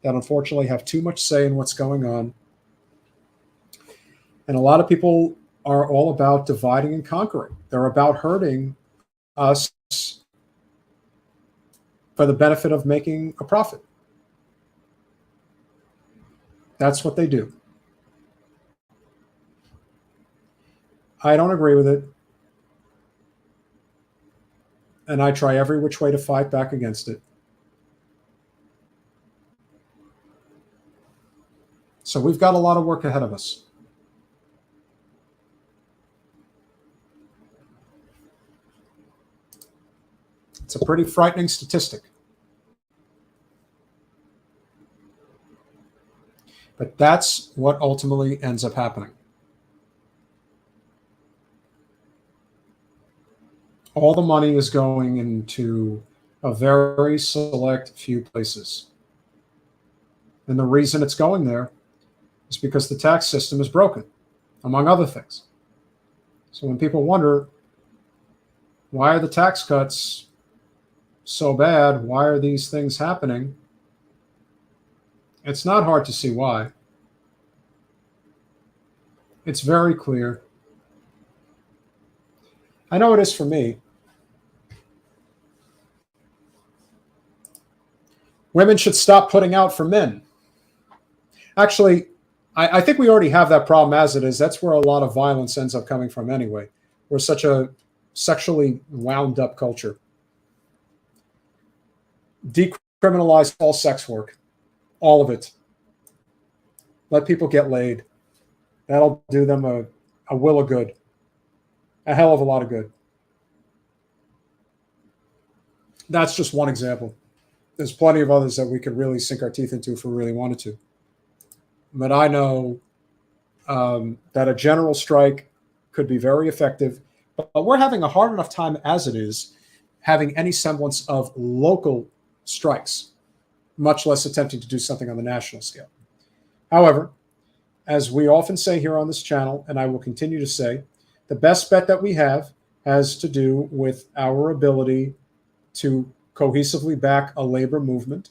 that unfortunately have too much say in what's going on. And a lot of people are all about dividing and conquering. They're about hurting us for the benefit of making a profit. That's what they do. I don't agree with it. And I try every which way to fight back against it. So we've got a lot of work ahead of us. It's a pretty frightening statistic. But that's what ultimately ends up happening. All the money is going into a very select few places. And the reason it's going there is because the tax system is broken, among other things. So when people wonder, why are the tax cuts so bad? Why are these things happening? It's not hard to see why. It's very clear. I know it is for me. Women should stop putting out for men. Actually, I think we already have that problem as it is. That's where a lot of violence ends up coming from anyway. We're such a sexually wound up culture. Decriminalize all sex work, all of it. Let people get laid. That'll do them a will of good, a hell of a lot of good. That's just one example. There's plenty of others that we could really sink our teeth into if we really wanted to. But I know that a general strike could be very effective. But we're having a hard enough time as it is having any semblance of local strikes, much less attempting to do something on the national scale. However, as we often say here on this channel, and I will continue to say, the best bet that we have has to do with our ability to cohesively back a labor movement.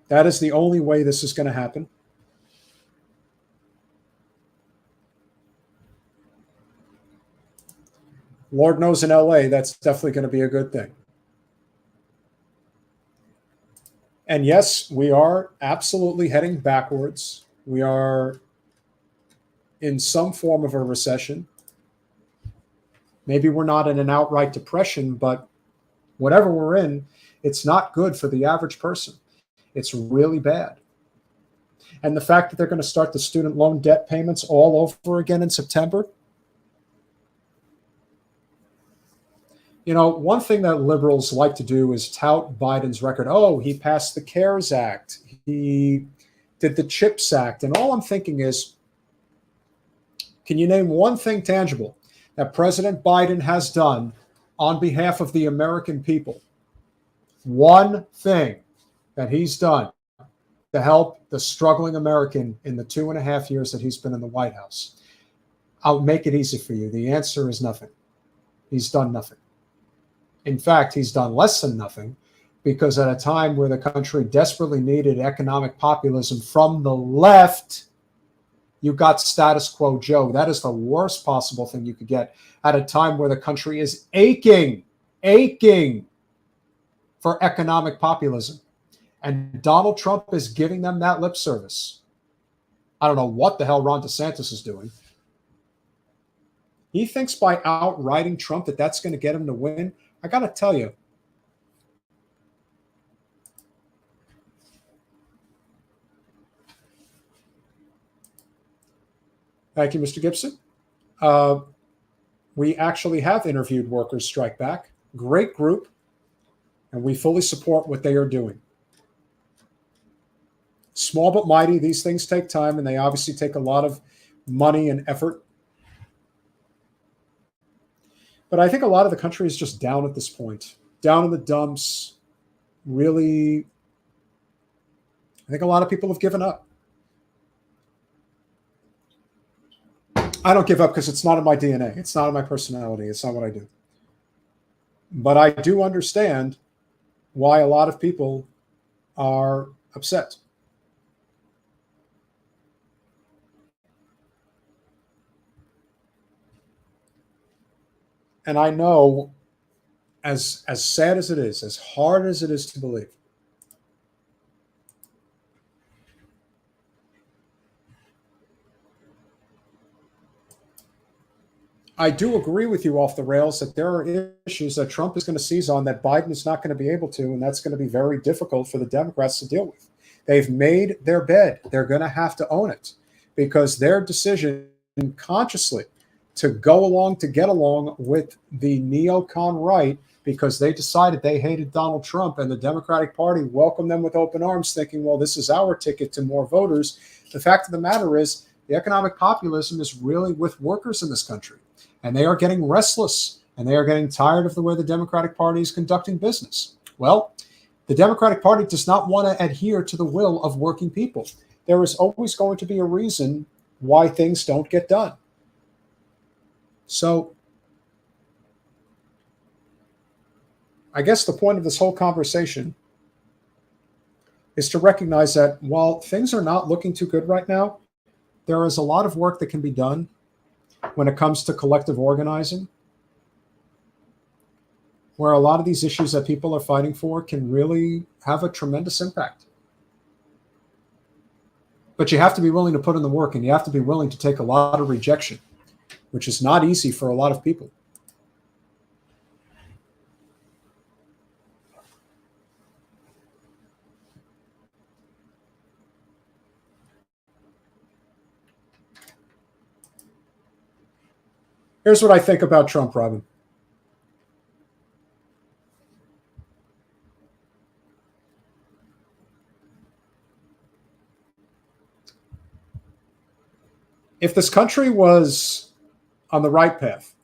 That is the only way this is going to happen. Lord knows in LA, that's definitely going to be a good thing. And yes, we are absolutely heading backwards. We are in some form of a recession. Maybe we're not in an outright depression, but whatever we're in, it's not good for the average person. It's really bad. And the fact that they're going to start the student loan debt payments all over again in September. You know, one thing that liberals like to do is tout Biden's record. Oh, he passed the CARES Act. He did the CHIPS Act. And all I'm thinking is, can you name one thing tangible that President Biden has done on behalf of the American people? One thing that he's done to help the struggling American in the 2.5 years that he's been in the White House. I'll make it easy for you. The answer is nothing. He's done nothing. In fact, he's done less than nothing, because at a time where the country desperately needed economic populism from the left, you got status quo Joe. That is the worst possible thing you could get at a time where the country is aching for economic populism. And Donald Trump is giving them that lip service. I don't know what the hell Ron DeSantis is doing. He thinks by outrighting Trump that that's going to get him to win. I got to tell you, thank you, Mr. Gibson. We actually have interviewed workers strike back. great group, and we fully support what they are doing. Small but mighty, these things take time, and they obviously take a lot of money and effort. But I think a lot of the country is just down at this point, down in the dumps. Really, I think a lot of people have given up. I don't give up because it's not in my DNA. It's not in my personality. It's not what I do. But I do understand why a lot of people are upset. And I know, as sad as it is, as hard as it is to believe, I do agree with you off the rails that there are issues that Trump is going to seize on that Biden is not going to be able to, and that's going to be very difficult for the Democrats to deal with. They've made their bed. They're going to have to own it because their decision consciously to go along, to get along with the neocon right, because they decided they hated Donald Trump, and the Democratic Party welcomed them with open arms, thinking, well, this is our ticket to more voters. The fact of the matter is the economic populism is really with workers in this country. And they are getting restless, and they are getting tired of the way the Democratic Party is conducting business. Well, the Democratic Party does not want to adhere to the will of working people. There is always going to be a reason why things don't get done. So I guess the point of this whole conversation is to recognize that while things are not looking too good right now, there is a lot of work that can be done when it comes to collective organizing, where a lot of these issues that people are fighting for can really have a tremendous impact. But you have to be willing to put in the work, and you have to be willing to take a lot of rejection, which is not easy for a lot of people. Here's what I think about Trump, Robin. If this country was on the right path,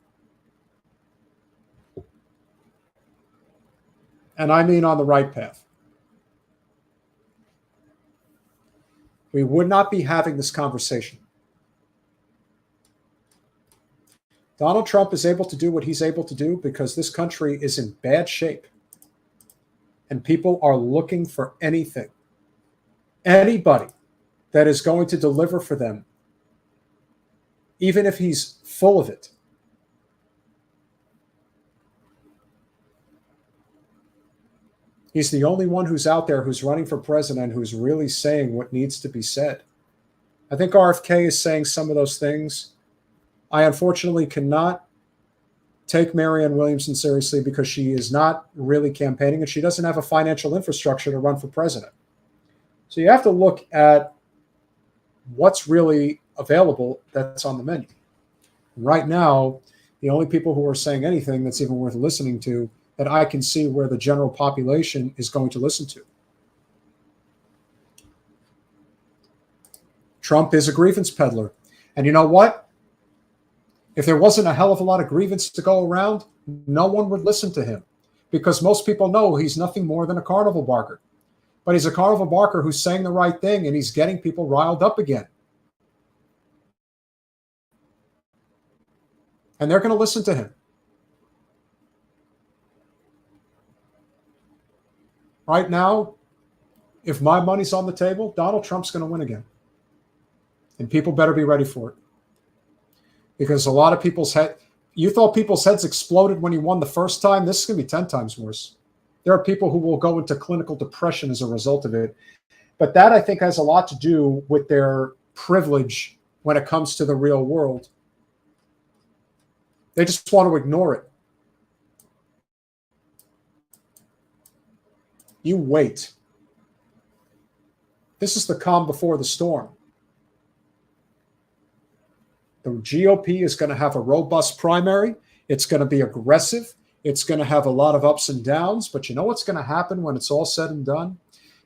and I mean on the right path, we would not be having this conversation. Donald Trump is able to do what he's able to do because this country is in bad shape. And people are looking for anything, anybody that is going to deliver for them, even if he's full of it. He's the only one who's out there who's running for president who's really saying what needs to be said. I think RFK is saying some of those things. I unfortunately cannot take Marianne Williamson seriously because she is not really campaigning and she doesn't have a financial infrastructure to run for president. So you have to look at what's really available that's on the menu. Right now, the only people who are saying anything that's even worth listening to that I can see where the general population is going to listen to. Trump is a grievance peddler. And you know what? If there wasn't a hell of a lot of grievance to go around, no one would listen to him because most people know he's nothing more than a carnival barker. But he's a carnival barker who's saying the right thing and he's getting people riled up again. And they're going to listen to him. Right now, if my money's on the table, Donald Trump's going to win again. And people better be ready for it. Because a lot of you thought people's heads exploded when he won the first time. This is going to be 10 times worse. There are people who will go into clinical depression as a result of it. But that, I think, has a lot to do with their privilege when it comes to the real world. They just want to ignore it. You wait. This is the calm before the storm. The GOP is going to have a robust primary. It's going to be aggressive. It's going to have a lot of ups and downs, but you know what's going to happen when it's all said and done?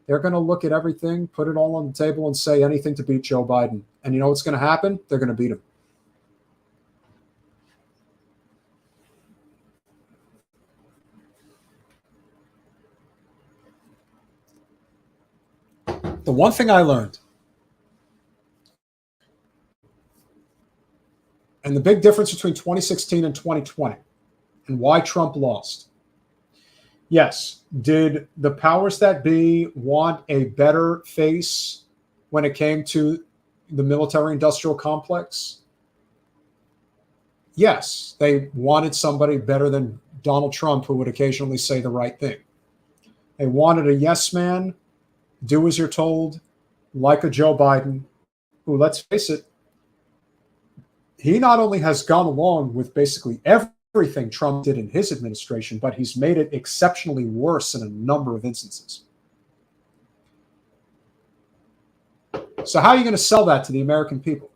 They're going to look at everything, put it all on the table, and say anything to beat Joe Biden. And you know what's going to happen? They're going to beat him. The one thing I learned, and the big difference between 2016 and 2020, and why Trump lost. Yes, did the powers that be want a better face when it came to the military-industrial complex? Yes, they wanted somebody better than Donald Trump who would occasionally say the right thing. They wanted a yes man, do as you're told, like a Joe Biden, who, let's face it, he not only has gone along with basically everything Trump did in his administration, but he's made it exceptionally worse in a number of instances. So how are you going to sell that to the American people?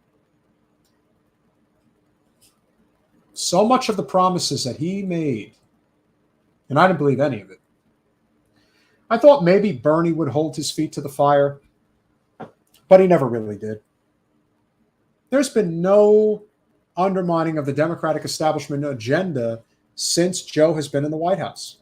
So much of the promises that he made, and I didn't believe any of it. I thought maybe Bernie would hold his feet to the fire, but he never really did. There's been no undermining of the Democratic establishment agenda since Joe has been in the White House.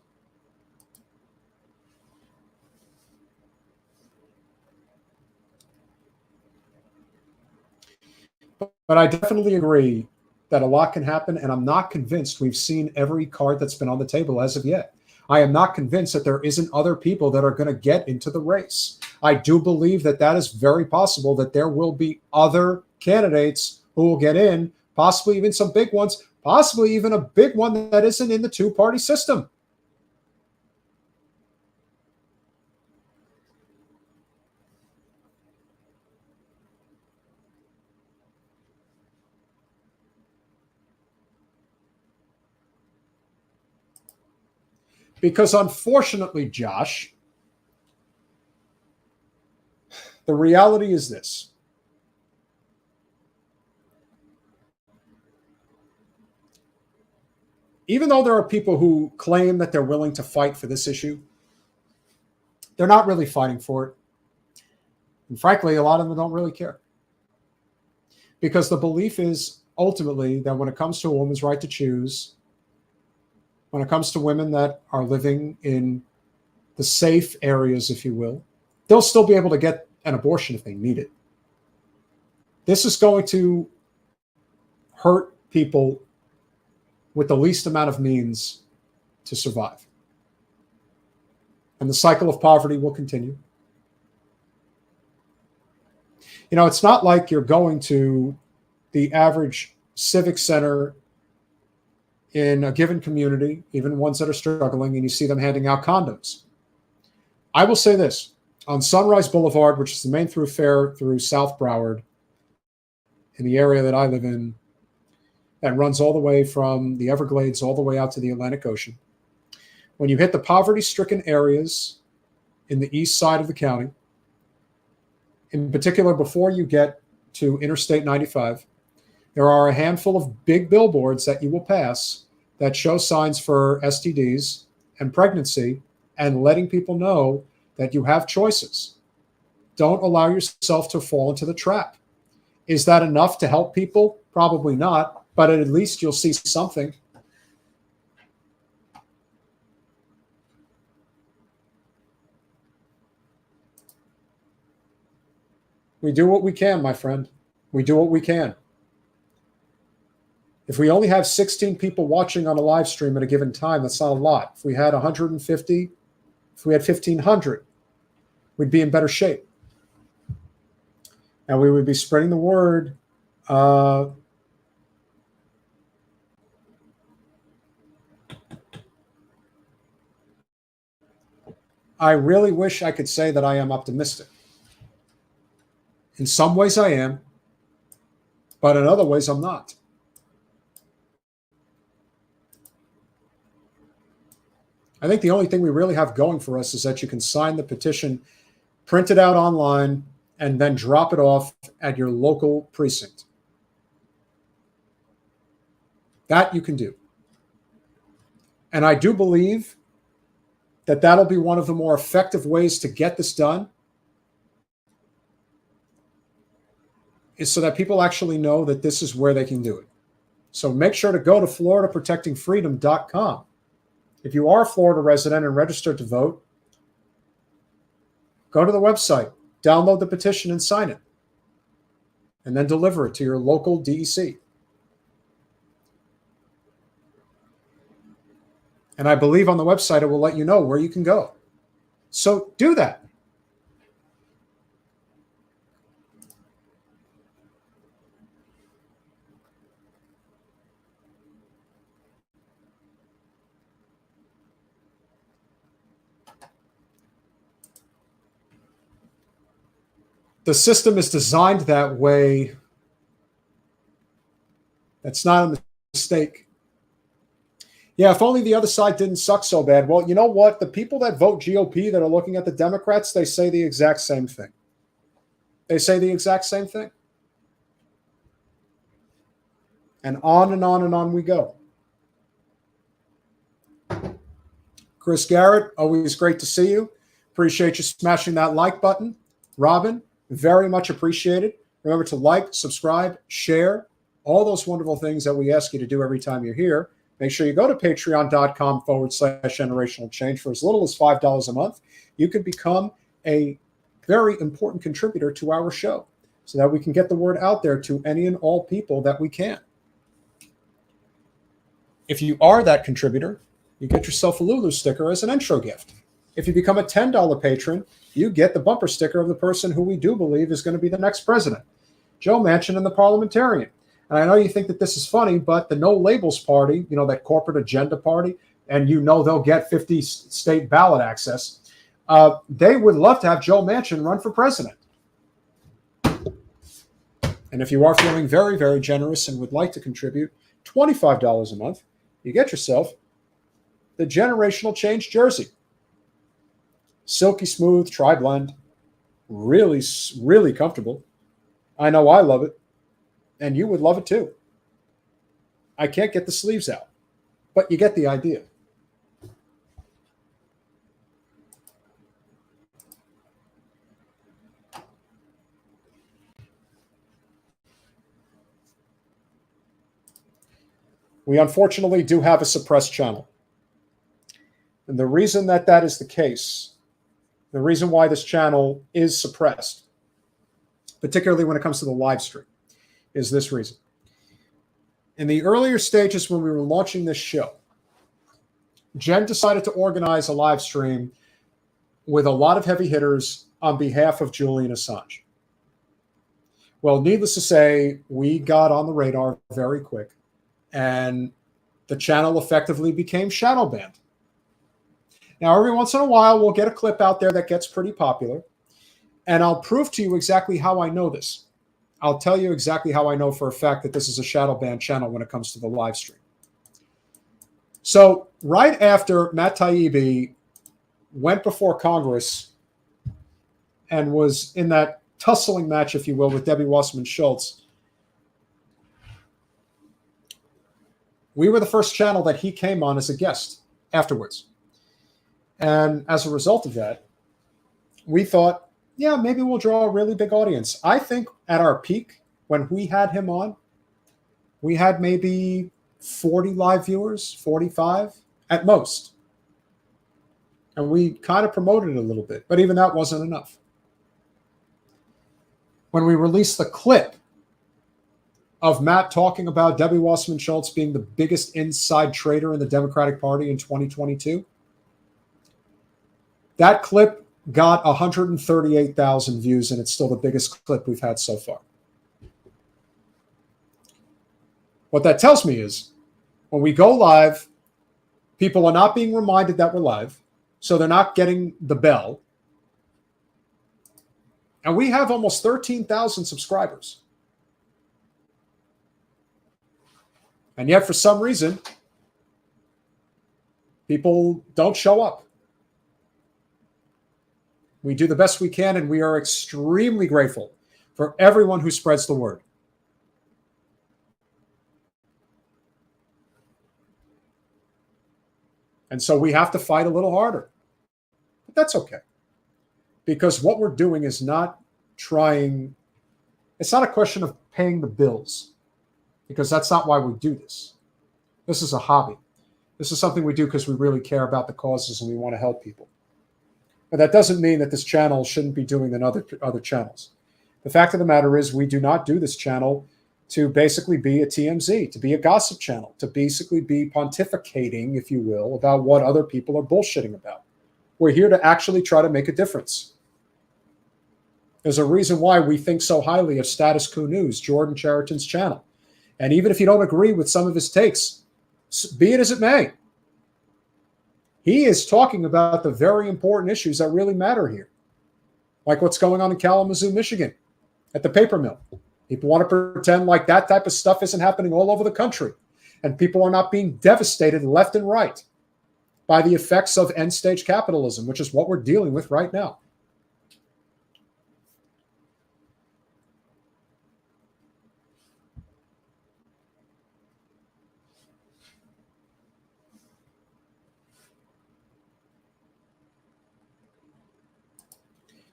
But I definitely agree that a lot can happen, and I'm not convinced we've seen every card that's been on the table as of yet. I am not convinced that there isn't other people that are going to get into the race. I do believe that that is very possible, that there will be other candidates who will get in, possibly even some big ones, possibly even a big one that isn't in the two-party system. Because unfortunately, Josh, the reality is this. Even though there are people who claim that they're willing to fight for this issue, they're not really fighting for it. And frankly, a lot of them don't really care. Because the belief is ultimately that when it comes to a woman's right to choose, when it comes to women that are living in the safe areas, if you will, they'll still be able to get an abortion if they need it. This is going to hurt people with the least amount of means to survive. And the cycle of poverty will continue. You know, it's not like you're going to the average civic center in a given community, even ones that are struggling, and you see them handing out condoms. I will say this. On Sunrise Boulevard, which is the main thoroughfare through South Broward, in the area that I live in, that runs all the way from the Everglades all the way out to the Atlantic Ocean. When you hit the poverty-stricken areas in the east side of the county, in particular before you get to Interstate 95, there are a handful of big billboards that you will pass that show signs for STDs and pregnancy and letting people know that you have choices. Don't allow yourself to fall into the trap. Is that enough to help people? Probably not, but at least you'll see something. We do what we can, my friend. We do what we can. If we only have 16 people watching on a live stream at a given time, that's not a lot. If we had 150, if we had 1,500, we'd be in better shape. And we would be spreading the word. I really wish I could say that I am optimistic. In some ways I am, but in other ways I'm not. I think the only thing we really have going for us is that you can sign the petition, print it out online, and then drop it off at your local precinct. That you can do. And I do believe that that'll be one of the more effective ways to get this done, is so that people actually know that this is where they can do it. So make sure to go to floridaprotectingfreedom.com. If you are a Florida resident and registered to vote, go to the website, download the petition and sign it, and then deliver it to your local DEC. And I believe on the website it will let you know where you can go. So do that. The system is designed that way. That's not a mistake. Yeah, if only the other side didn't suck so bad. Well, you know what? The people that vote GOP that are looking at the Democrats, they say the exact same thing. They say the exact same thing. And on and on and on we go. Chris Garrett, always great to see you. Appreciate you smashing that like button. Robin, very much appreciated. Remember to like, subscribe, share, all those wonderful things that we ask you to do every time you're here. Make sure you go to patreon.com/generational change. For as little as $5 a month, you could become a very important contributor to our show so that we can get the word out there to any and all people that we can. If you are that contributor, you get yourself a Lulu sticker as an intro gift. If you become a $10 patron, you get the bumper sticker of the person who we do believe is going to be the next president, Joe Manchin and the Parliamentarian. And I know you think that this is funny, but the No Labels Party, you know, that corporate agenda party, and you know they'll get 50 state ballot access, they would love to have Joe Manchin run for president. And if you are feeling very, very generous and would like to contribute $25 a month, you get yourself the Generational Change jersey. Silky smooth, tri-blend, really, really comfortable. I know I love it, and you would love it too. I can't get the sleeves out, but you get the idea. We unfortunately do have a suppressed channel. And the reason that that is the case, the reason why this channel is suppressed, particularly when it comes to the live stream, is this reason. In the earlier stages when we were launching this show, Jen decided to organize a live stream with a lot of heavy hitters on behalf of Julian Assange. Well, needless to say, we got on the radar very quick, and the channel effectively became shadow banned. Now, every once in a while, we'll get a clip out there that gets pretty popular, and I'll prove to you exactly how I know this. I'll tell you exactly how I know for a fact that this is a shadow banned channel when it comes to the live stream. So right after Matt Taibbi went before Congress and was in that tussling match, if you will, with Debbie Wasserman Schultz, we were the first channel that he came on as a guest afterwards. And as a result of that, we thought, yeah, maybe we'll draw a really big audience. I think at our peak, when we had him on, we had maybe 40 live viewers, 45 at most. And we kind of promoted it a little bit, but even that wasn't enough. When we released the clip of Matt talking about Debbie Wasserman Schultz being the biggest inside trader in the Democratic Party in 2022, that clip got 138,000 views, and it's still the biggest clip we've had so far. What that tells me is when we go live, people are not being reminded that we're live, so they're not getting the bell. And we have almost 13,000 subscribers. And yet, for some reason, people don't show up. We do the best we can, and we are extremely grateful for everyone who spreads the word. And so we have to fight a little harder. But that's okay. Because what we're doing is not trying, it's not a question of paying the bills, because that's not why we do this. This is a hobby. This is something we do because we really care about the causes and we want to help people. But that doesn't mean that this channel shouldn't be doing than other channels. The fact of the matter is we do not do this channel to basically be a TMZ, to be a gossip channel, to basically be pontificating, if you will, about what other people are bullshitting about. We're here to actually try to make a difference. There's a reason why we think so highly of Status Quo News, Jordan Cheriton's channel. And even if you don't agree with some of his takes, be it as it may, he is talking about the very important issues that really matter here. Like what's going on in Kalamazoo, Michigan, at the paper mill. People want to pretend like that type of stuff isn't happening all over the country. And people are not being devastated left and right by the effects of end-stage capitalism, which is what we're dealing with right now.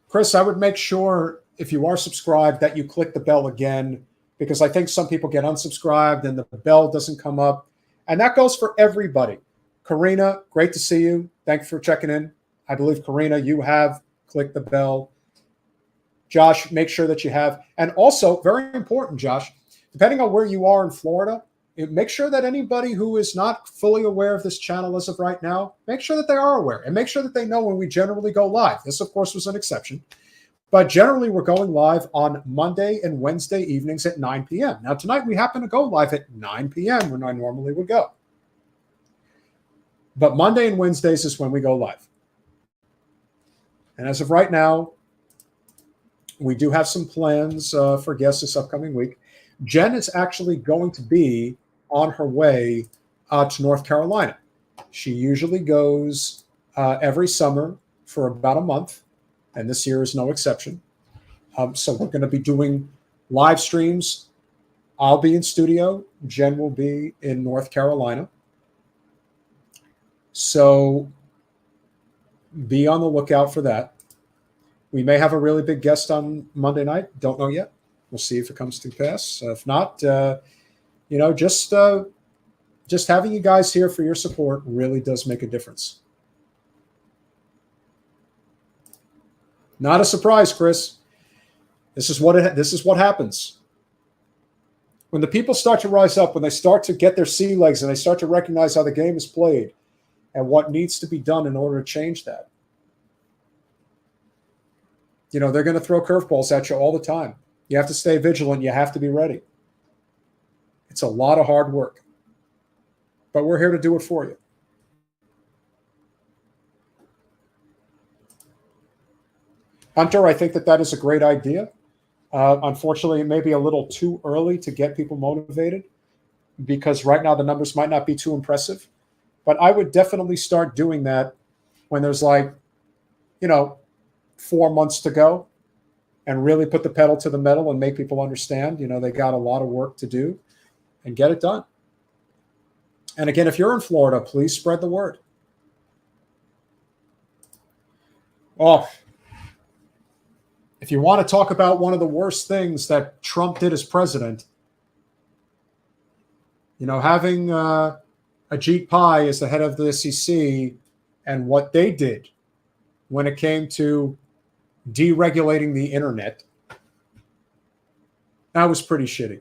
Chris, I would make sure if you are subscribed that you click the bell again, because I think some people get unsubscribed and the bell doesn't come up. And that goes for everybody. Karina, great to see you. Thank you for checking in. I believe, Karina, you have clicked the bell. Josh, make sure that you have. And also, very important, Josh, depending on where you are in Florida, make sure that anybody who is not fully aware of this channel as of right now, make sure that they are aware and make sure that they know when we generally go live. This, of course, was an exception. But generally, we're going live on Monday and Wednesday evenings at 9 p.m. Now, tonight, we happen to go live at 9 p.m. when I normally would go. But Monday and Wednesdays is when we go live. And as of right now, we do have some plans for guests this upcoming week. Jen is actually going to be on her way to North Carolina. She usually goes every summer for about a month, and this year is no exception. So we're going to be doing live streams. I'll be in studio. Jen will be in North Carolina. So be on the lookout for that. We may have a really big guest on Monday night. Don't know yet. We'll see if it comes to pass. If not, just having you guys here for your support really does make a difference. Not a surprise, Chris. This is what happens. When the people start to rise up, when they start to get their sea legs and they start to recognize how the game is played and what needs to be done in order to change that. They're going to throw curveballs at you all the time. You have to stay vigilant. You have to be ready. It's a lot of hard work. But we're here to do it for you. Hunter, I think that is a great idea. Unfortunately, it may be a little too early to get people motivated because right now the numbers might not be too impressive. But I would definitely start doing that when there's 4 months to go and really put the pedal to the metal and make people understand, they got a lot of work to do and get it done. And again, if you're in Florida, please spread the word. Oh, if you want to talk about one of the worst things that Trump did as president, having Ajit Pai as the head of the SEC and what they did when it came to deregulating the internet, that was pretty shitty.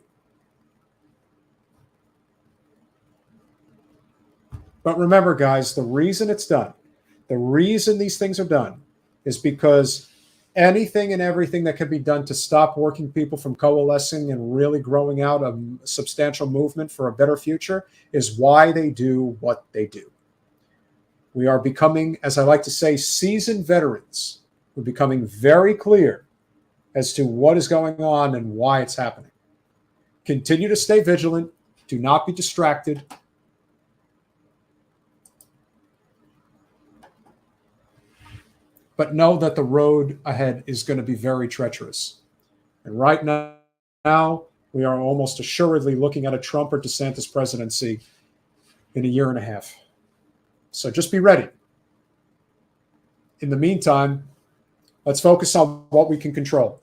But remember, guys, the reason it's done, the reason these things are done is because anything and everything that can be done to stop working people from coalescing and really growing out a substantial movement for a better future is why they do what they do. We are becoming, as I like to say, seasoned veterans. We're becoming very clear as to what is going on and why it's happening. Continue to stay vigilant. Do not be distracted. But know that the road ahead is going to be very treacherous. And right now, we are almost assuredly looking at a Trump or DeSantis presidency in a year and a half. So just be ready. In the meantime, let's focus on what we can control.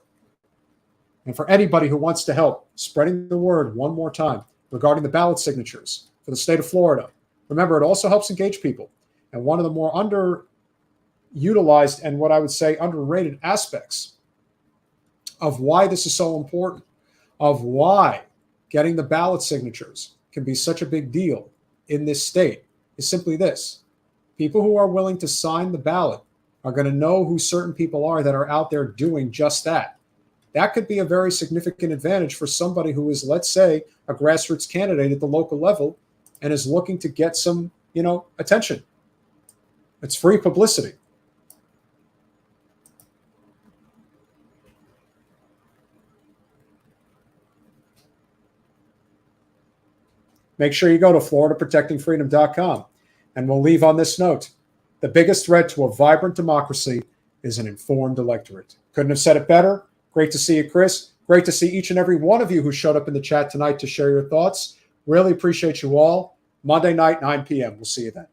And for anybody who wants to help spreading the word one more time regarding the ballot signatures for the state of Florida, remember, it also helps engage people. And one of the more underutilized and what I would say underrated aspects of why this is so important, of why getting the ballot signatures can be such a big deal in this state, is simply this. People who are willing to sign the ballot are going to know who certain people are that are out there doing just that. That could be a very significant advantage for somebody who is, let's say, a grassroots candidate at the local level and is looking to get some, attention. It's free publicity. Make sure you go to floridaprotectingfreedom.com. And we'll leave on this note. The biggest threat to a vibrant democracy is an informed electorate. Couldn't have said it better. Great to see you, Chris. Great to see each and every one of you who showed up in the chat tonight to share your thoughts. Really appreciate you all. Monday night, 9 p.m. We'll see you then.